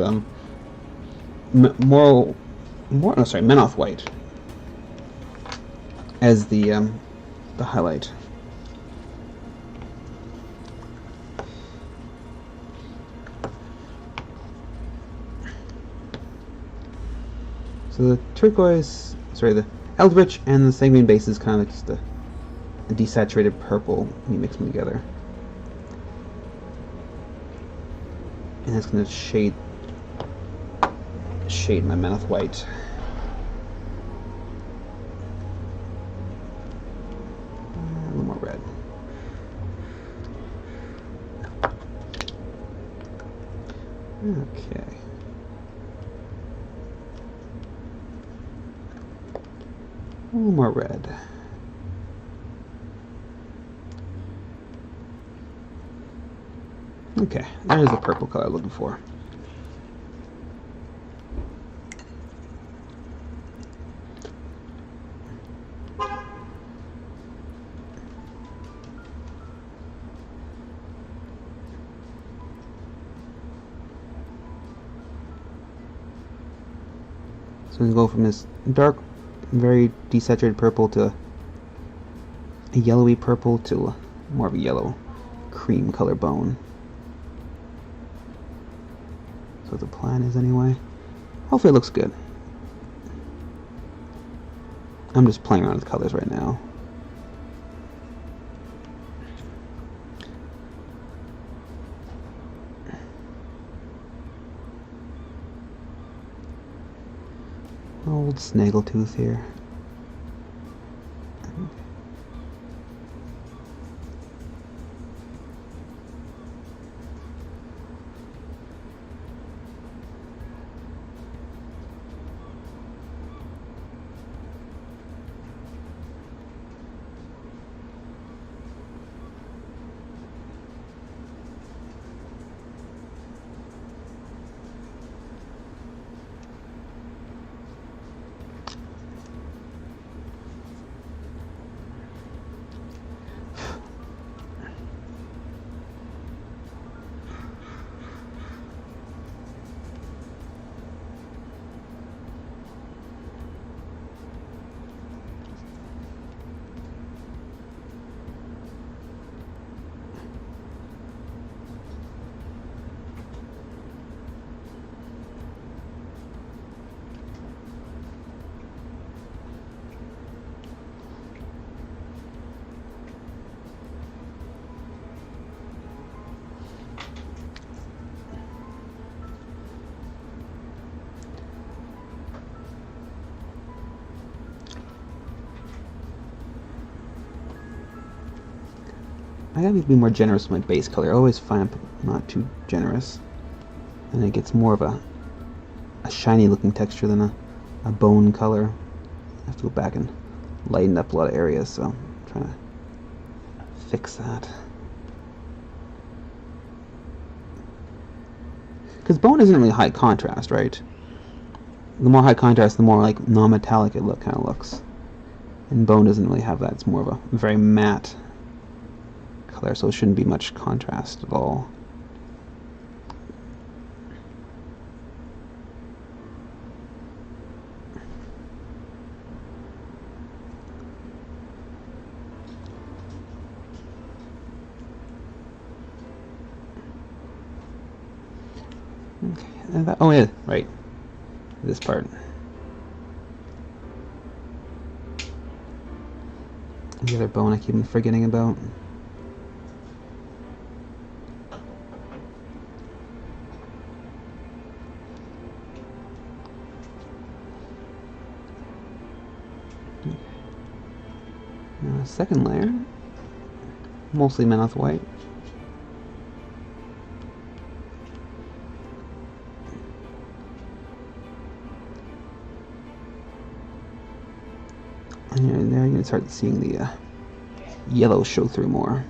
Menoth white as the highlight. So the turquoise, the eldritch and the sanguine base is kind of like just a desaturated purple when you mix them together. And it's going to shade my Menoth white. A little more red. Okay. A little more red. Okay, there's the purple color I'm looking for. So we go from this dark, very desaturated purple to a yellowy purple to more of a yellow cream color bone. So the plan is anyway. Hopefully it looks good. I'm just playing around with colors right now. Old snaggletooth here. I gotta be more generous with my base color. I always find I'm not too generous. And it gets more of a shiny looking texture than a bone color. I have to go back and lighten up a lot of areas, so I'm trying to fix that. Because bone isn't really high contrast, right? The more high contrast, the more like non-metallic it kind of looks. And bone doesn't really have that. It's more of a very matte color, so it shouldn't be much contrast at all. Okay. Oh yeah, right. This part. The other bone I keep forgetting about. Now, second layer, mostly Menoth white. And there you're going to start seeing the yellow show through more.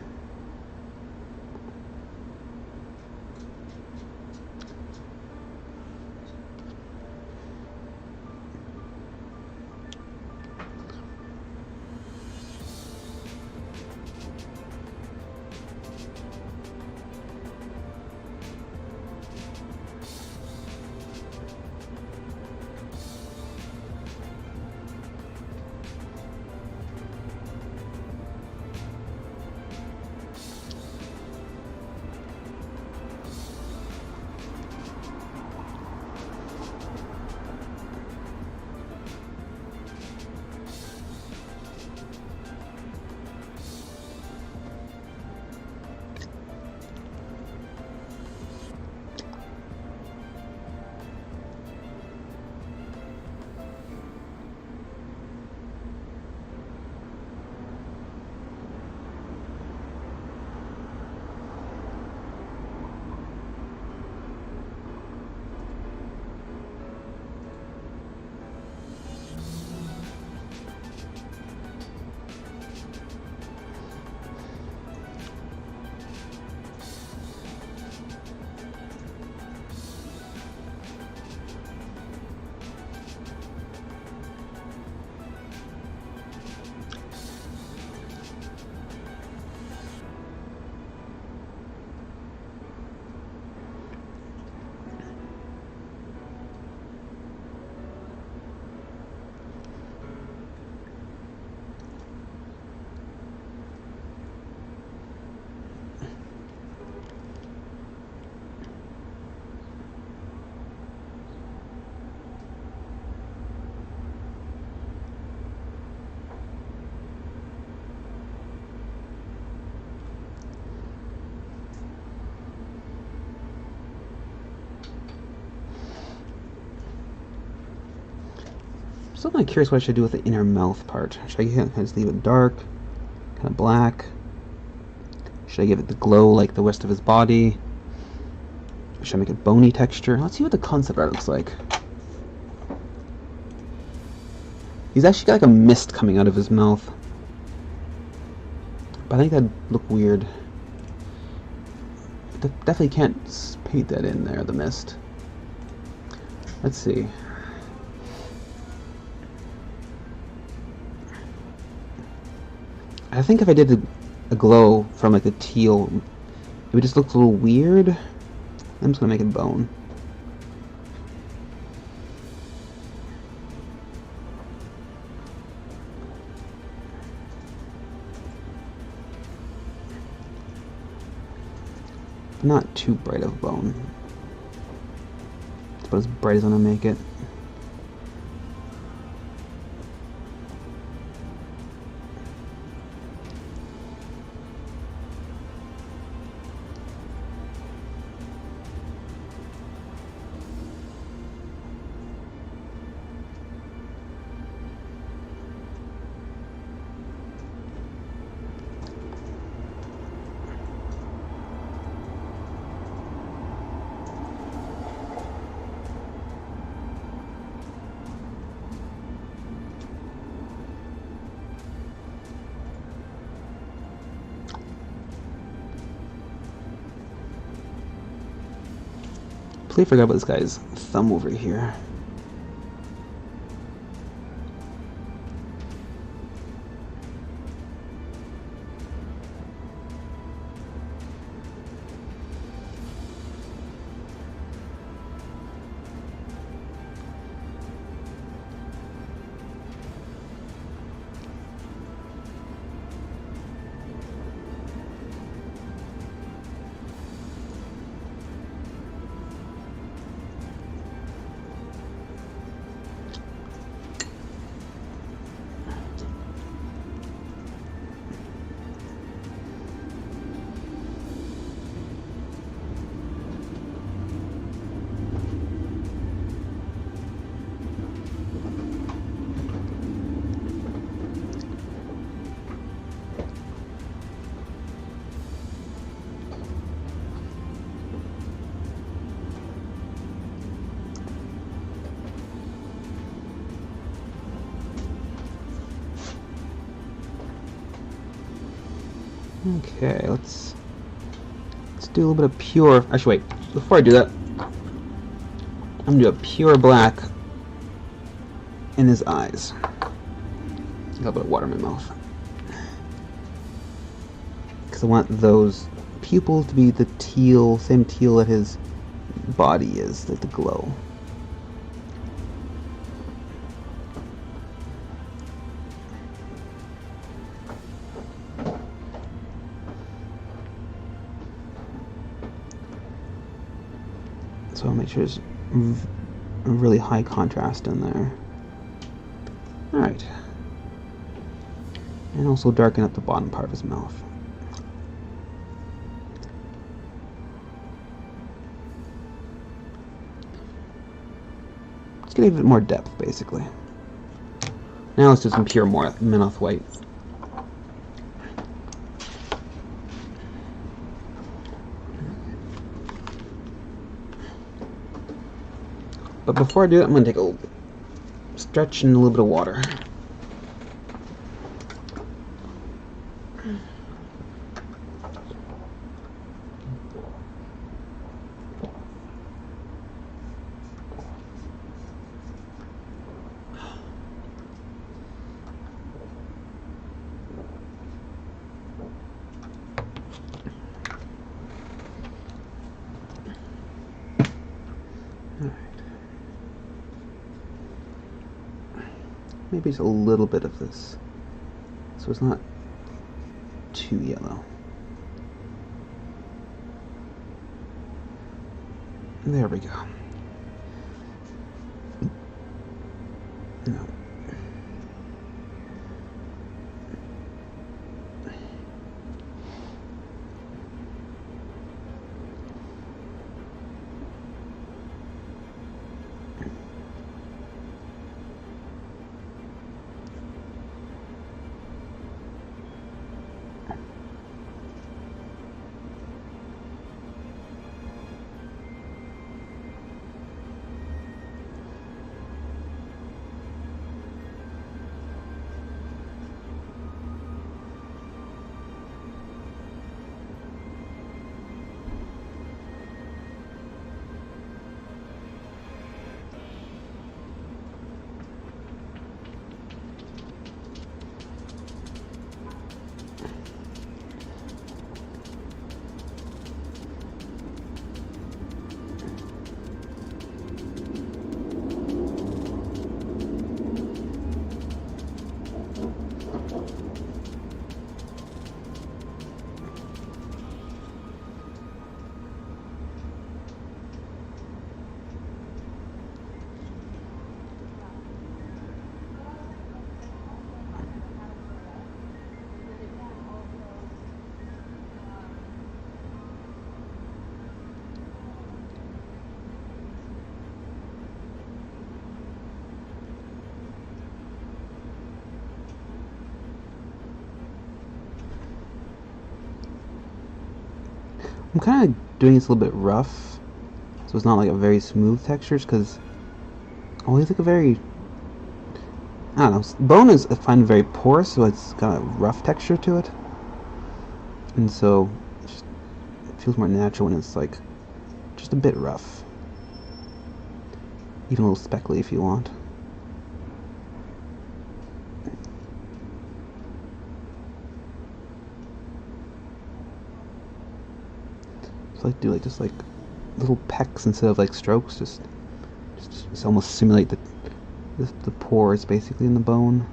Still kind of curious what I should do with the inner mouth part. Should I kind of just leave it dark, kind of black? Should I give it the glow like the rest of his body? Should I make it bony texture? Let's see what the concept art looks like. He's actually got like a mist coming out of his mouth. But I think that'd look weird. Definitely can't paint that in there, the mist. Let's see. I think if I did a glow from like the teal, it would just look a little weird. I'm just gonna make it bone. Not too bright of bone. It's about as bright as I'm gonna make it. Completely forgot about this guy's thumb over here. Okay, let's do a little bit of pure. Actually, wait. Before I do that, I'm gonna do a pure black in his eyes. Got a little bit of water in my mouth because I want those pupils to be the teal, same teal that his body is, like the glow. So I'll make sure there's a really high contrast in there. Alright. And also darken up the bottom part of his mouth. Just get a bit more depth, basically. Now let's do some pure Minoth white. But before I do that, I'm going to take a little stretch and a little bit of water. Maybe just a little bit of this, so it's not too yellow. There we go. No. I'm kind of doing this a little bit rough, so it's not like a very smooth texture, because always like a very, I don't know, bone is, I find, very porous, so it's got a rough texture to it, and so it feels more natural when it's like just a bit rough. Even a little speckly if you want. So I do like just like little pecks instead of like strokes. Just almost simulate the pores basically in the bone.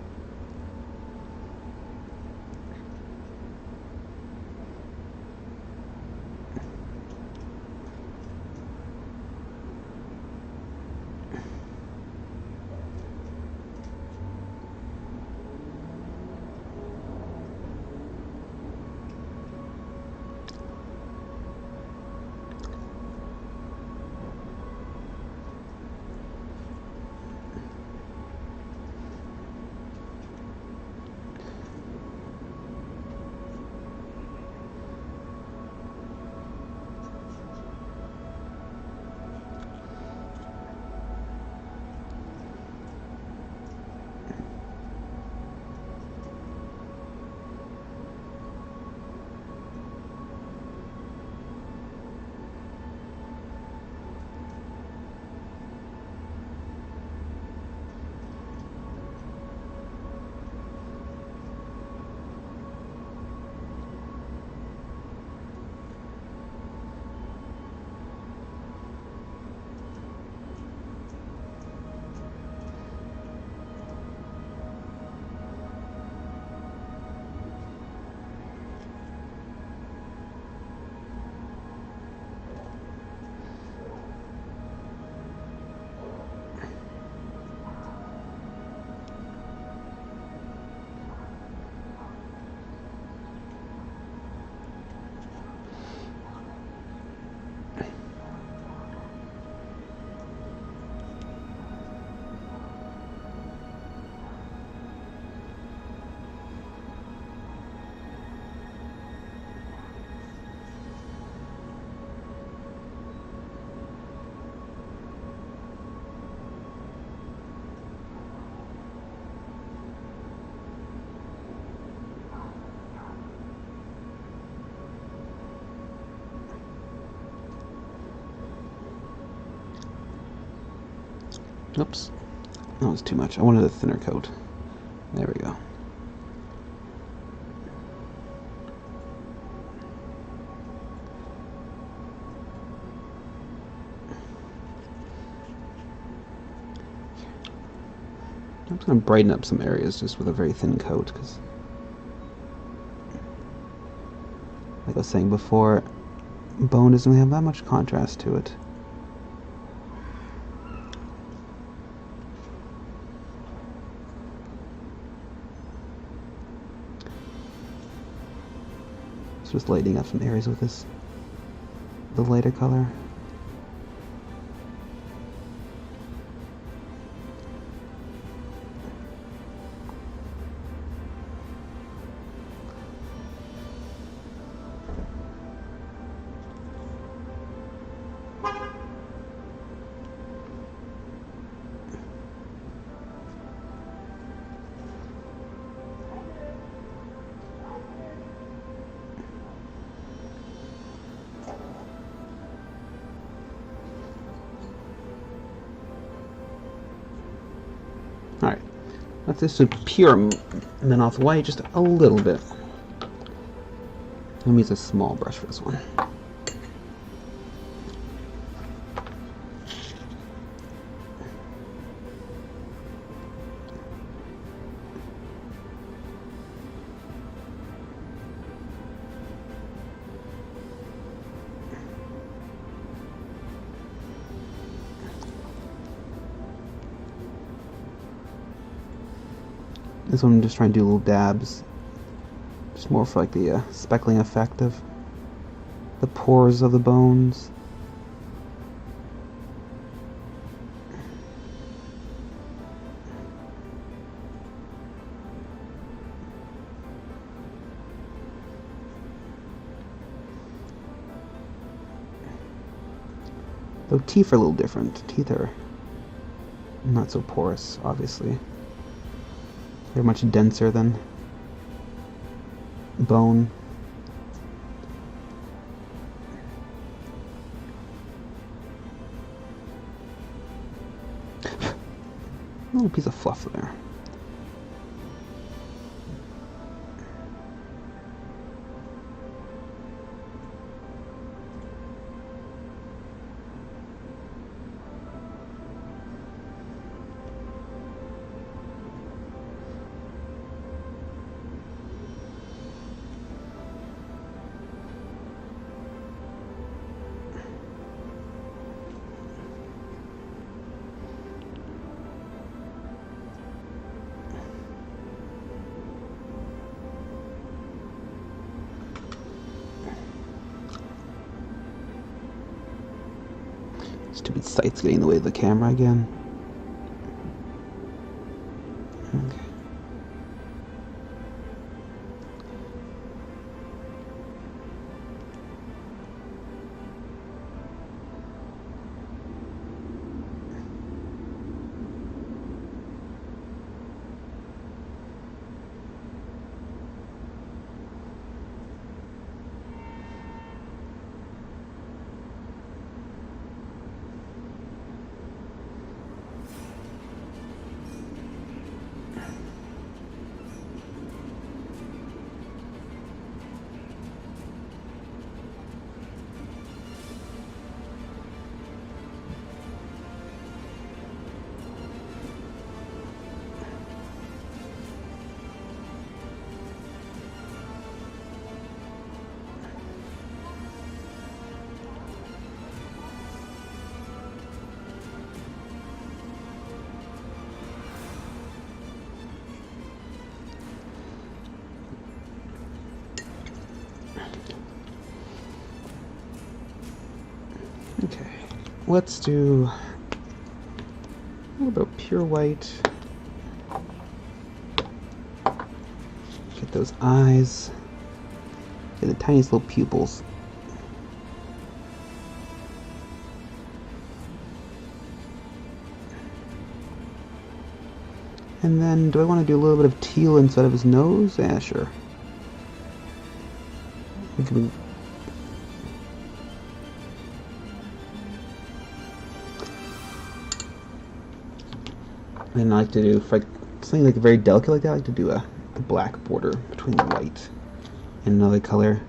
Oops. That was too much. I wanted a thinner coat. There we go. I'm just going to brighten up some areas just with a very thin coat, because like I was saying before, bone doesn't really have that much contrast to it. Just lighting up some areas with the lighter color. Alright, let this pure men off white just a little bit. I'm going to use a small brush for this one. This one I'm just trying to do little dabs. Just more for like the speckling effect of the pores of the bones. Though teeth are a little different. Teeth are not so porous, obviously. They're much denser than bone. little piece of fluff there. Stupid sight's getting in the way of the camera again. Okay. Okay, let's do a little bit of pure white. Get those eyes. Get the tiniest little pupils. And then, do I want to do a little bit of teal inside of his nose? Yeah, sure. We can. And I like to do, if something like very delicate like that, I like to do a black border between the white and another color.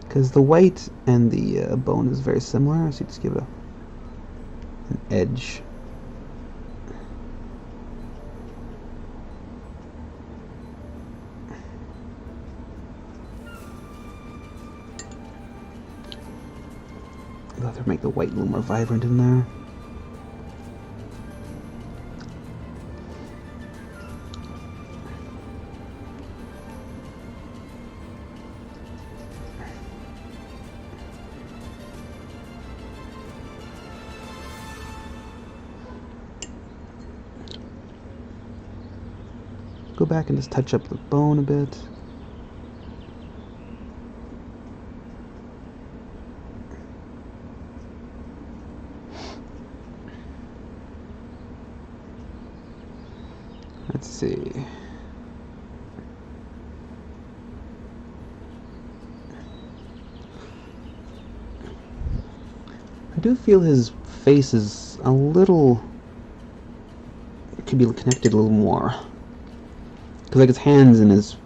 Because the white and the bone is very similar, so you just give it an edge. I'll have to make the white a little more vibrant in there. Go back and just touch up the bone a bit. Let's see. I do feel his face is a little, it could be connected a little more. Because like his hands and his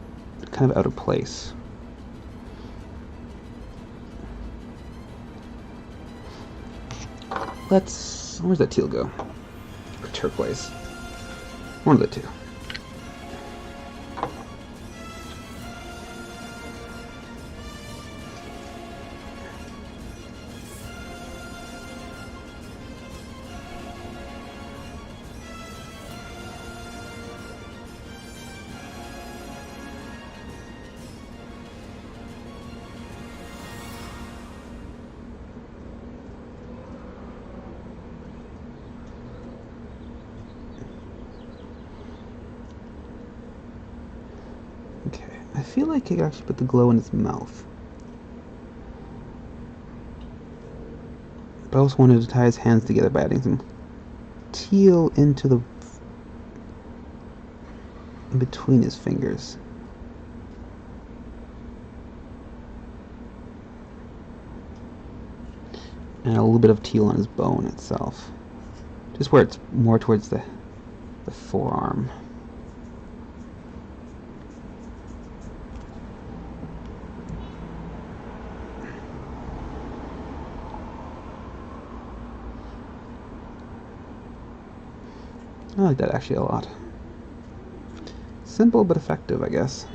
kind of out of place. Where's that teal go? Or turquoise. One of the two. Okay, I feel like I could actually put the glow in his mouth. But I also wanted to tie his hands together by adding some teal into the in between his fingers. And a little bit of teal on his bone itself. Just where it's more towards the the forearm. I like that actually a lot. Simple but effective, I guess.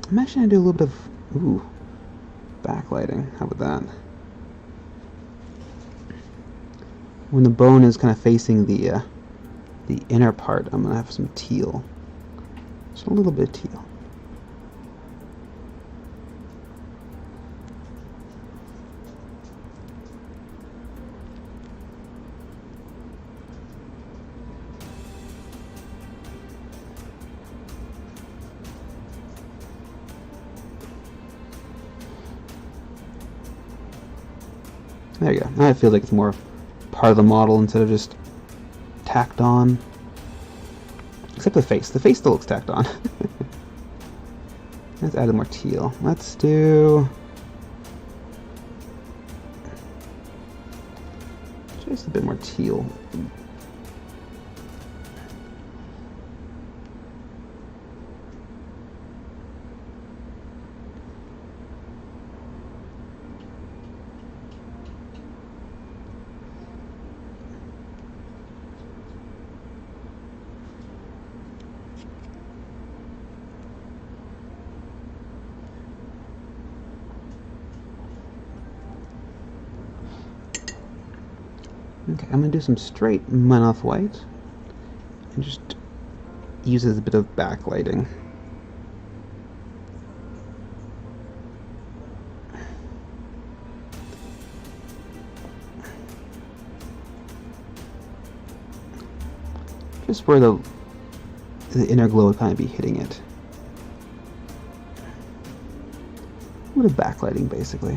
I'm actually going to do a little bit of, backlighting. How about that? When the bone is kind of facing the inner part, I'm going to have some teal. Just a little bit of teal. There you go. Now it feels like it's more part of the model instead of just tacked on. Except the face. The face still looks tacked on. Let's add more teal. Let's do just a bit more teal. Okay, I'm going to do some straight Manoth white and just use it as a bit of backlighting. Just where the inner glow would kind of be hitting it. A bit of backlighting, basically.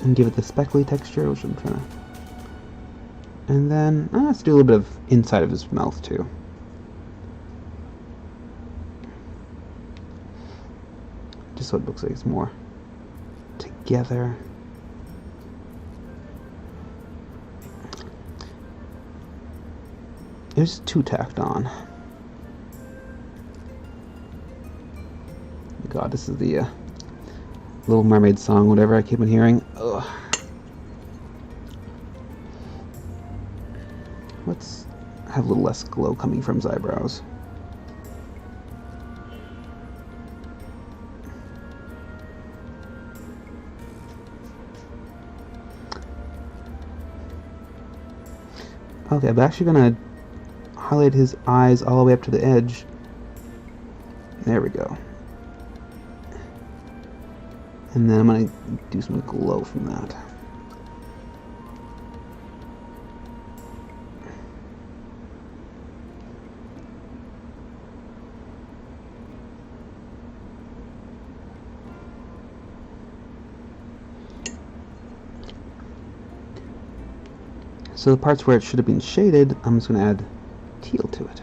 And give it the speckly texture, which I'm trying to... And then, let's do a little bit of inside of his mouth, too. Just so it looks like it's more together. It was too tacked on. God, this is the Little Mermaid song, whatever I keep on hearing. Ugh. Let's have a little less glow coming from his eyebrows. Okay, I'm actually gonna highlight his eyes all the way up to the edge. There we go. And then I'm going to do some glow from that. So the parts where it should have been shaded, I'm just going to add teal to it.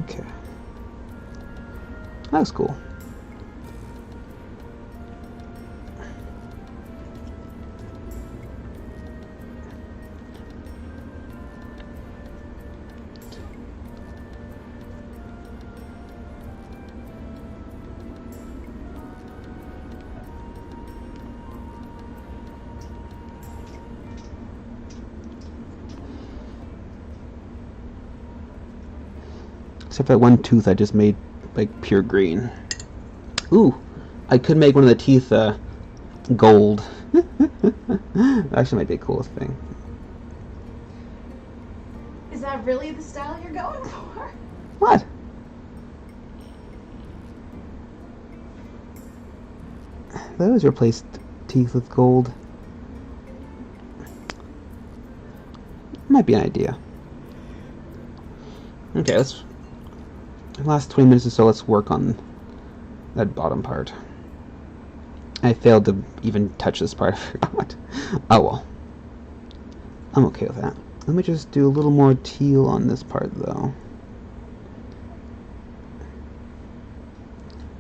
Okay. That was cool. Except for that one tooth I just made like pure green. Ooh, I could make one of the teeth gold. That actually might be the coolest thing. Is that really the style you're going for? What? Those replaced teeth with gold. Might be an idea. Okay, let's. The last 20 minutes or so, let's work on that bottom part. I failed to even touch this part. I forgot. Oh well. I'm okay with that. Let me just do a little more teal on this part, though.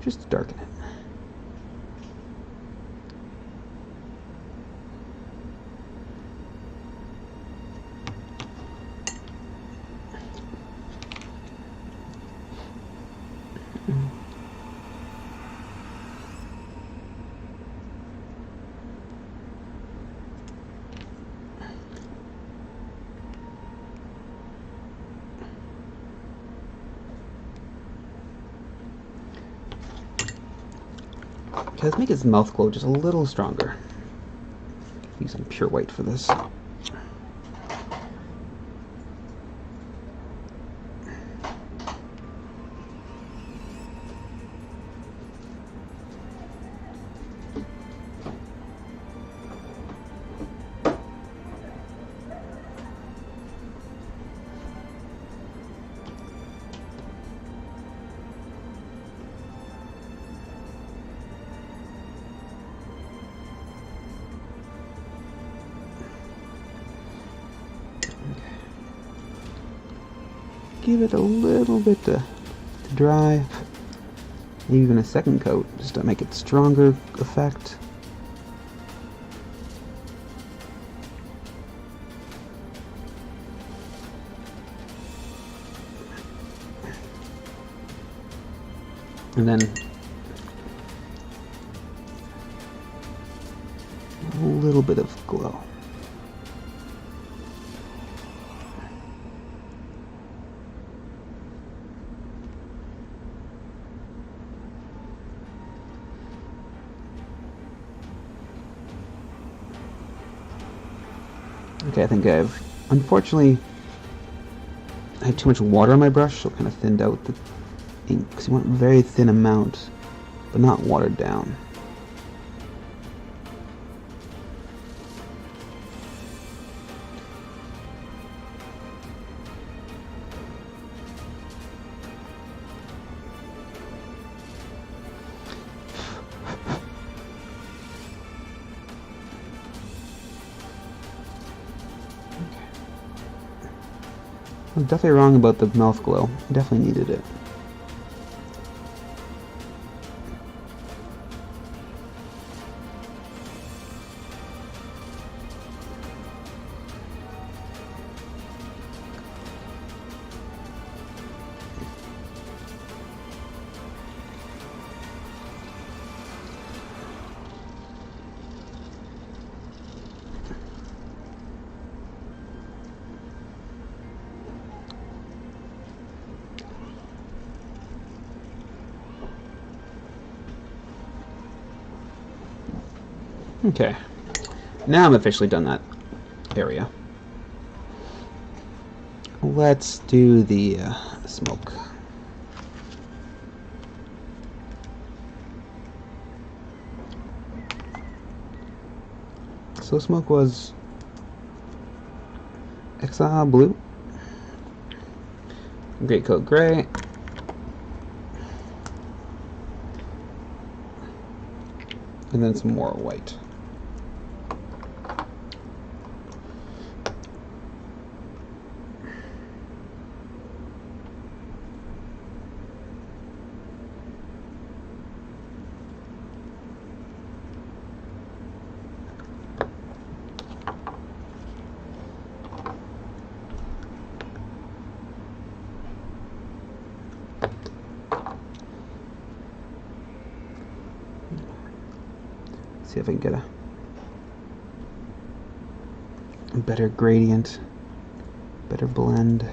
Just to darken it. Okay, let's make his mouth glow just a little stronger. Use some pure white for this. Give it a little bit to dry. Maybe even a second coat just to make it stronger effect. And then a little bit of glow. Okay, I think unfortunately, I had too much water on my brush, so it kind of thinned out the ink, because you want a very thin amount, but not watered down. I was definitely wrong about the mouth glow. I definitely needed it. Okay, now I'm officially done that area. Let's do the smoke. So smoke was Exile Blue, Great Coat Gray, and then some more white. See if I can get a better gradient, better blend.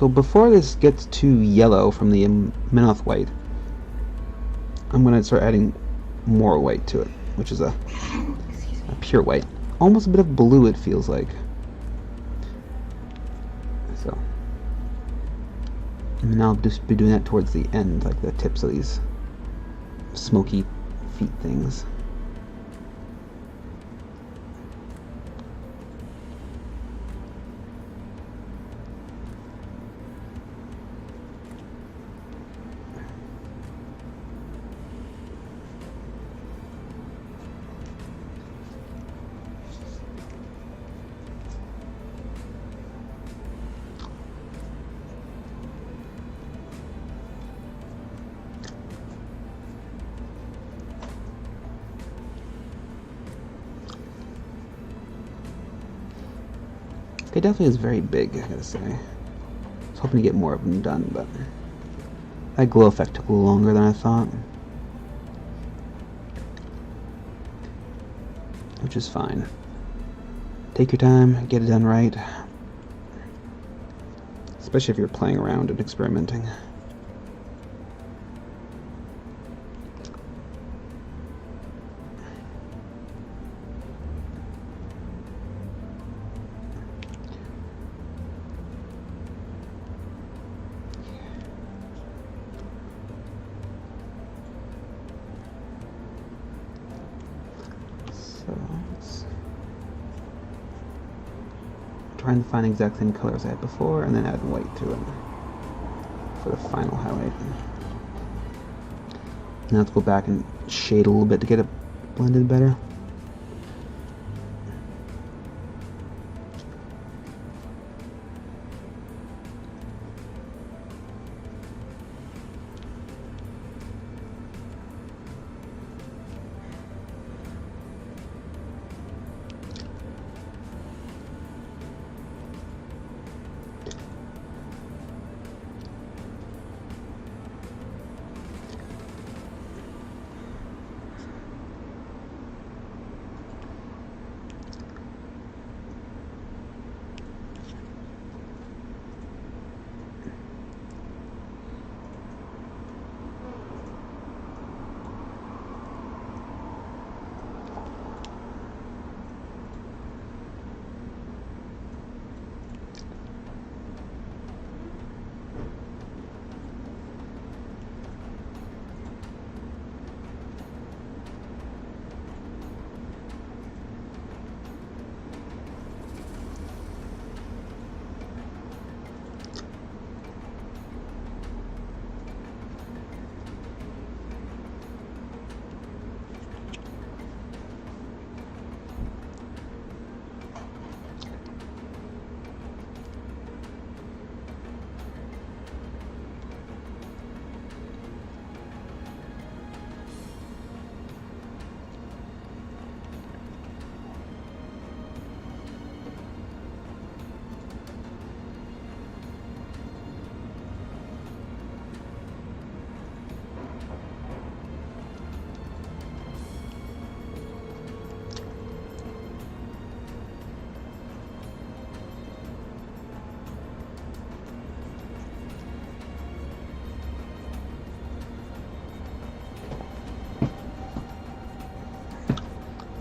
So before this gets too yellow from the Menoth white, I'm going to start adding more white to it, which is a pure white. Almost a bit of blue, it feels like. So, and I'll just be doing that towards the end, like the tips of these smoky feet things. It definitely is very big, I gotta say. I was hoping to get more of them done, but that glow effect took a little longer than I thought. Which is fine. Take your time, get it done right. Especially if you're playing around and experimenting. Trying to find the exact same color as I had before, and then add white to it for the final highlight. Now let's go back and shade a little bit to get it blended better.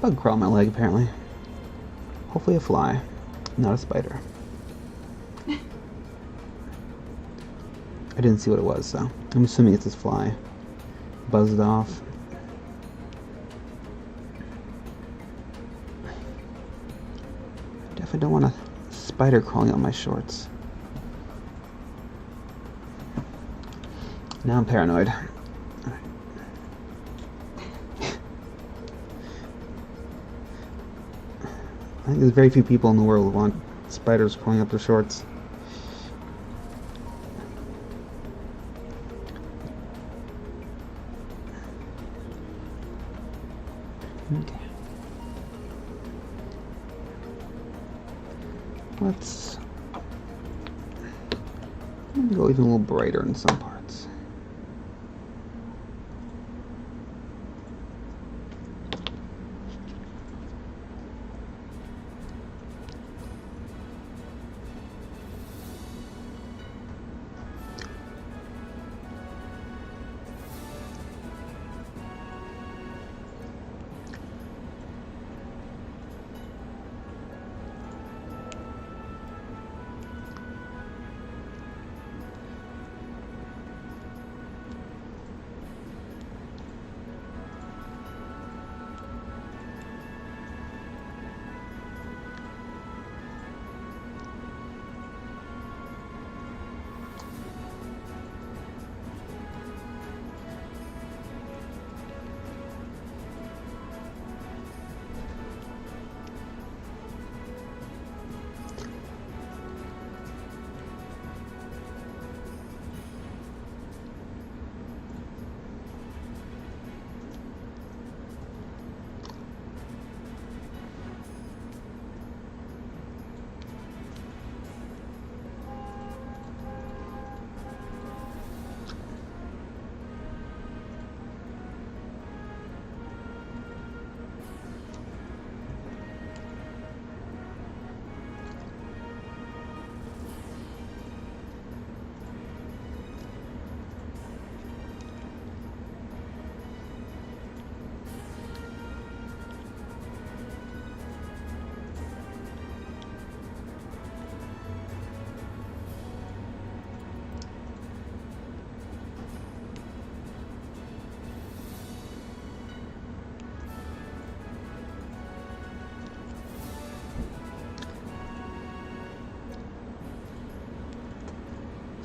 Bug crawl on my leg, apparently. Hopefully a fly, not a spider. I didn't see what it was, so I'm assuming it's this fly. Buzzed off. Definitely don't want a spider crawling on my shorts. Now I'm paranoid. I think there's very few people in the world who want spiders crawling up their shorts. Okay. Let's go even a little brighter in some parts.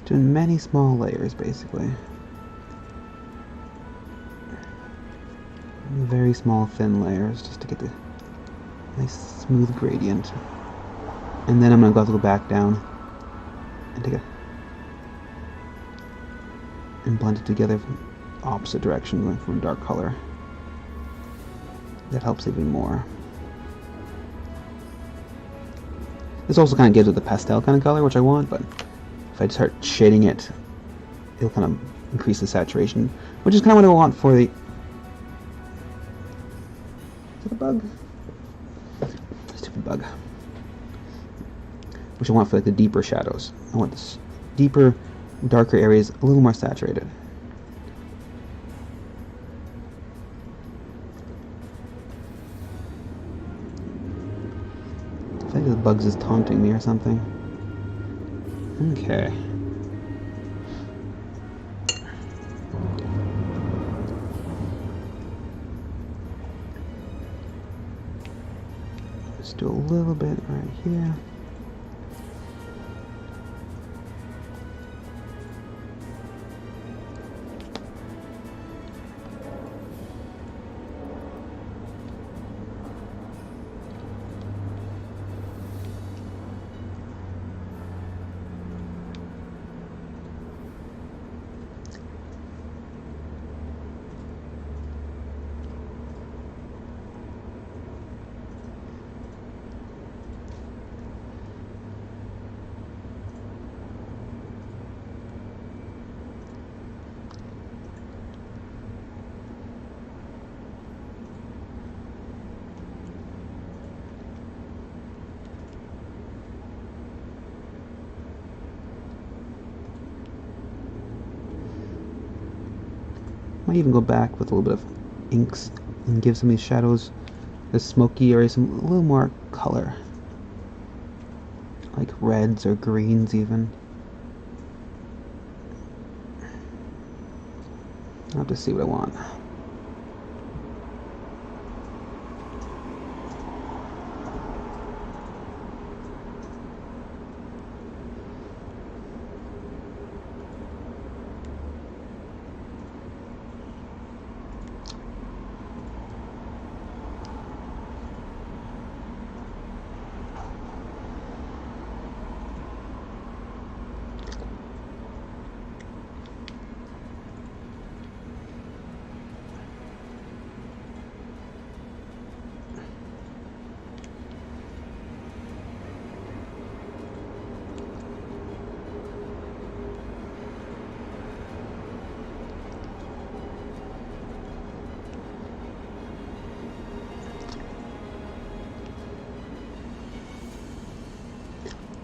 Doing many small layers, basically. Very small, thin layers, just to get the nice, smooth gradient. And then I'm going to have to go back down and take and blend it together from opposite direction, going from a dark color. That helps even more. This also kind of gives it the pastel kind of color, which I want, but if I start shading it, it'll kind of increase the saturation, which is kind of what I want for the... Is it a bug? Stupid bug. Which I want for like the deeper shadows. I want this deeper, darker areas a little more saturated. I think the bugs is taunting me or something. Okay. Just do a little bit right here. Might even go back with a little bit of inks and give some of these shadows, the smoky areas, a little more color. Like reds or greens even. I'll have to see what I want.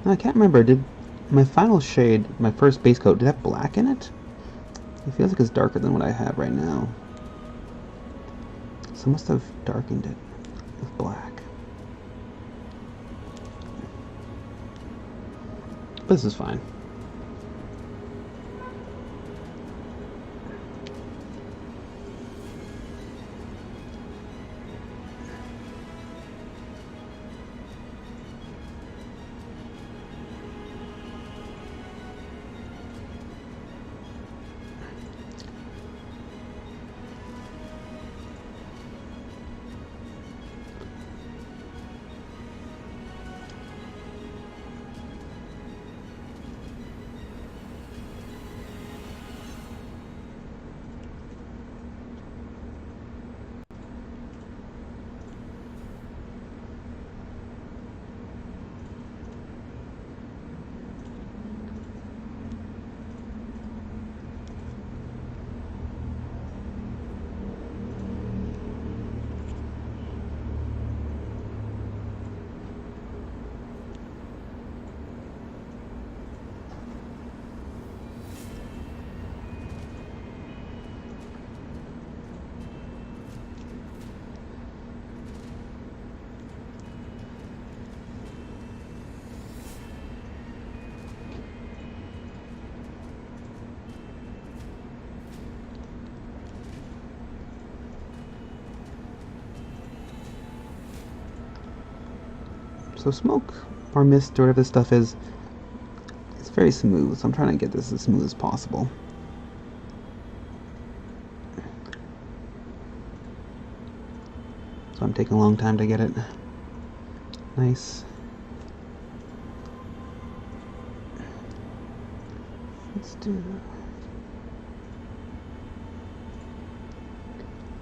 I can't remember, did my final shade, my first base coat, did that have black in it? It feels like it's darker than what I have right now. So I must have darkened it with black. But this is fine. So smoke or mist or whatever this stuff is very smooth, so I'm trying to get this as smooth as possible. So I'm taking a long time to get it nice. Let's do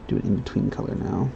an in-between color now.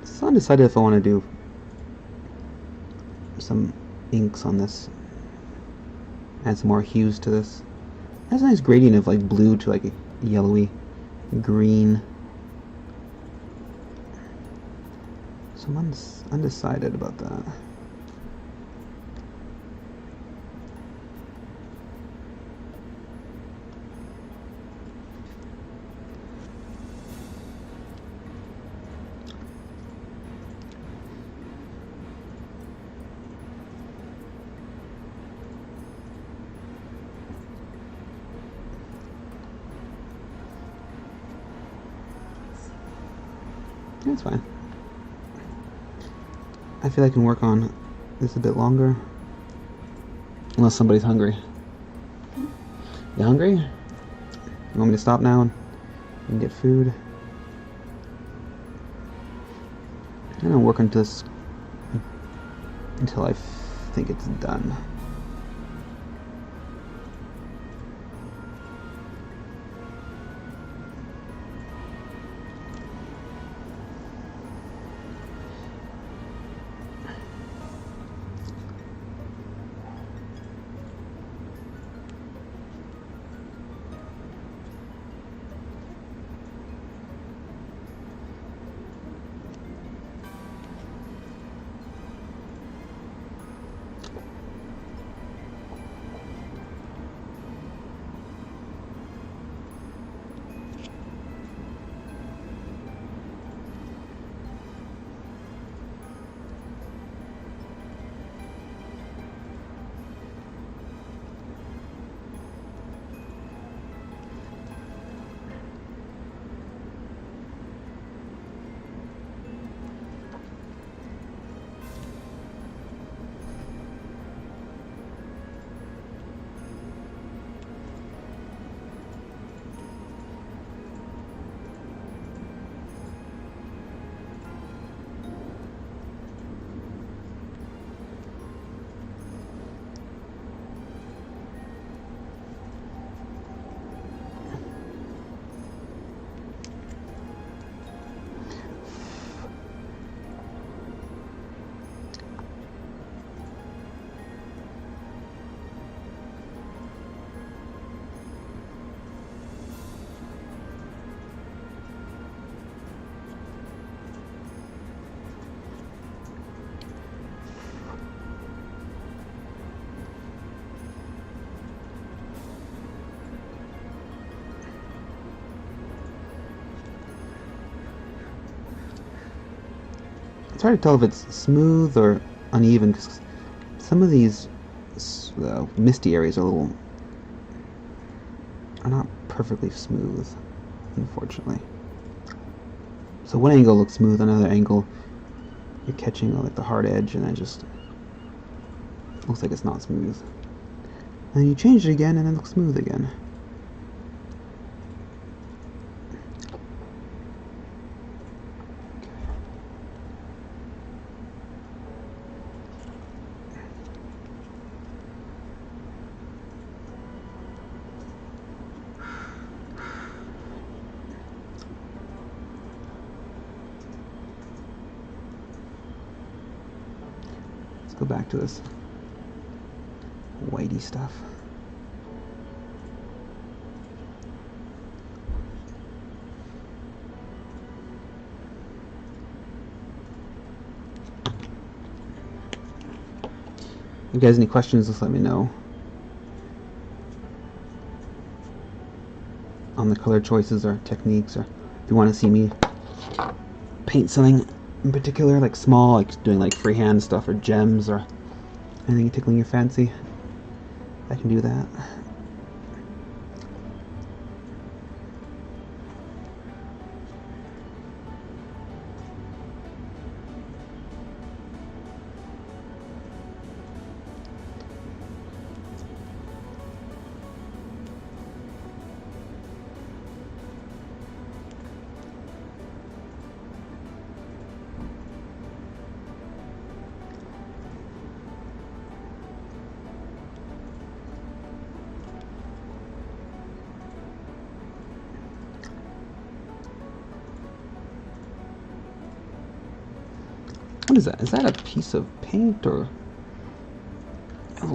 So undecided if I want to do some inks on this. Add some more hues to this. It has a nice gradient of like blue to like a yellowy green. So I'm undecided about that. That's fine. I feel I can work on this a bit longer. Unless somebody's hungry. You hungry? You want me to stop now and get food? I'm gonna work on this until I think it's done. It's hard to tell if it's smooth or uneven, because some of these misty areas are not perfectly smooth, unfortunately. So one angle looks smooth, another angle you're catching like the hard edge, and it just looks like it's not smooth. And then you change it again, and it looks smooth again. Go back to this whitey stuff. If you guys have any questions, just let me know on the color choices or techniques, or if you want to see me paint something in particular, like small, like doing like freehand stuff or gems or anything tickling your fancy, I can do that. What is that? Is that a piece of paint or a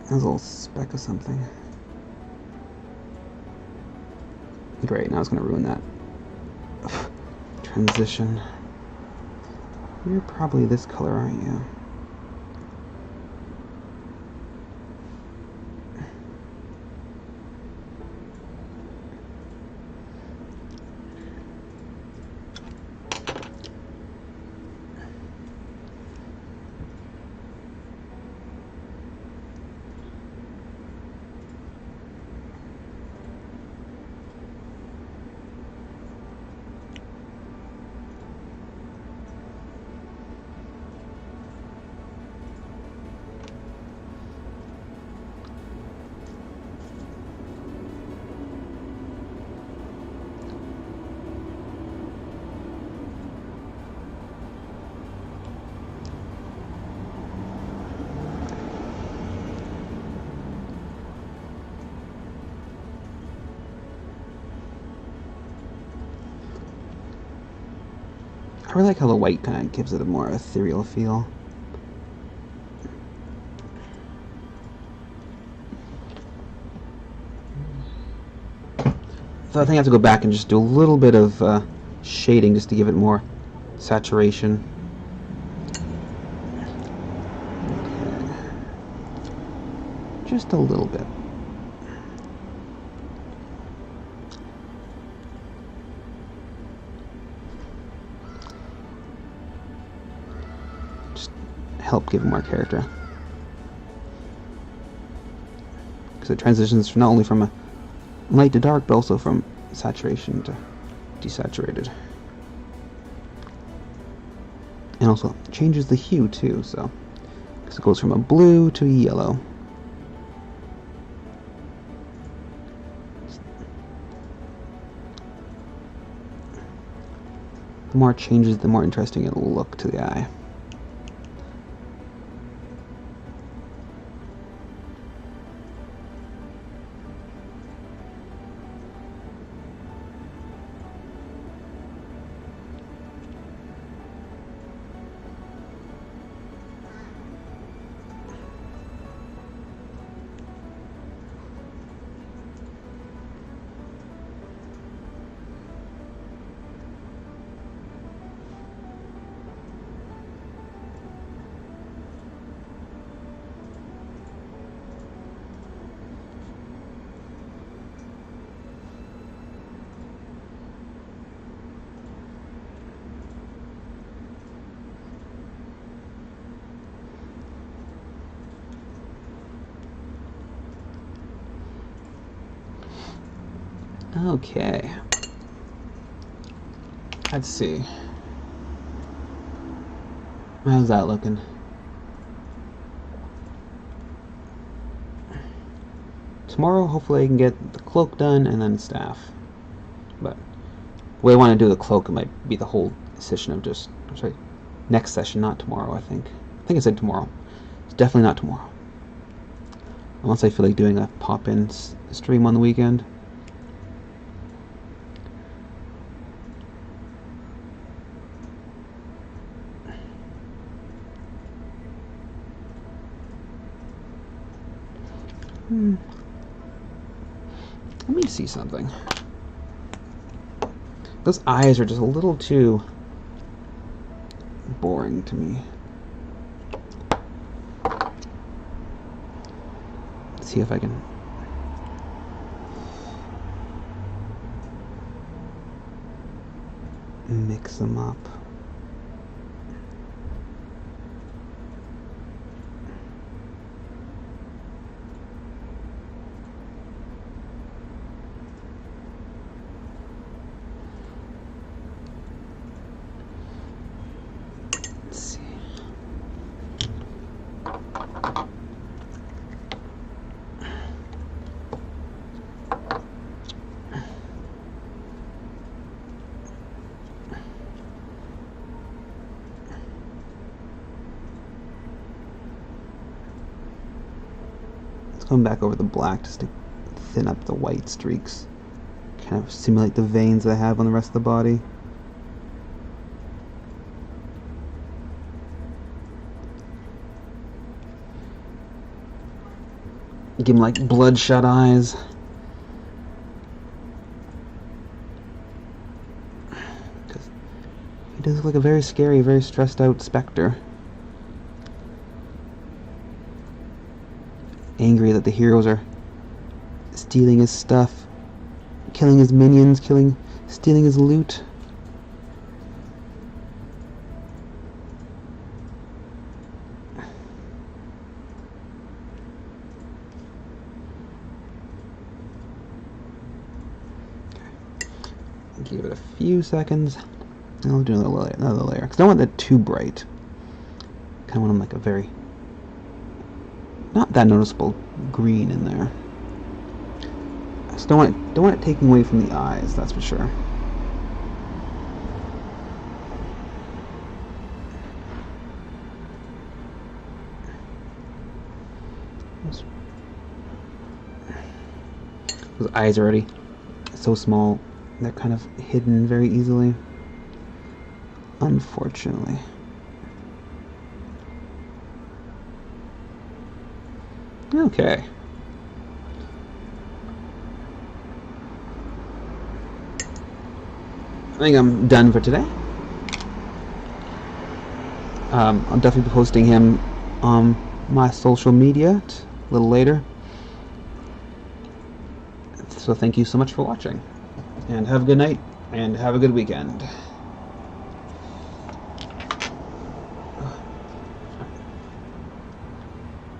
little speck of something? Great, now it's going to ruin that transition. You're probably this color, aren't you? I really like how the white kind of gives it a more ethereal feel. So I think I have to go back and just do a little bit of shading just to give it more saturation. Okay. Just a little bit. Help give it more character, because it transitions not only from a light to dark, but also from saturation to desaturated, and also changes the hue too. So, because it goes from a blue to a yellow. The more it changes, the more interesting it will look to the eye. Okay. Let's see. How's that looking? Tomorrow, hopefully I can get the cloak done and then staff. But the way I want to do the cloak, it might be the whole session of just... I'm sorry, next session, not tomorrow, I think. I think I said tomorrow. It's definitely not tomorrow. Unless I feel like doing a pop-in stream on the weekend. Let me see something. Those eyes are just a little too boring to me. Let's see if I can... mix them up. Going back over the black just to thin up the white streaks, kind of simulate the veins I have on the rest of the body. Give him like bloodshot eyes. Because he does look like a very scary, very stressed out Spectre. Angry that the heroes are stealing his stuff, killing his minions, stealing his loot. Give it a few seconds. I'll do another layer because I don't want that too bright. Kind of want them like a very not that noticeable green in there. I just don't want it taking away from the eyes, that's for sure. Those eyes are already so small, they're kind of hidden very easily, unfortunately. Okay. I think I'm done for today. I'll definitely be posting him on my social media a little later. So thank you so much for watching. And have a good night, and have a good weekend.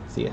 See ya.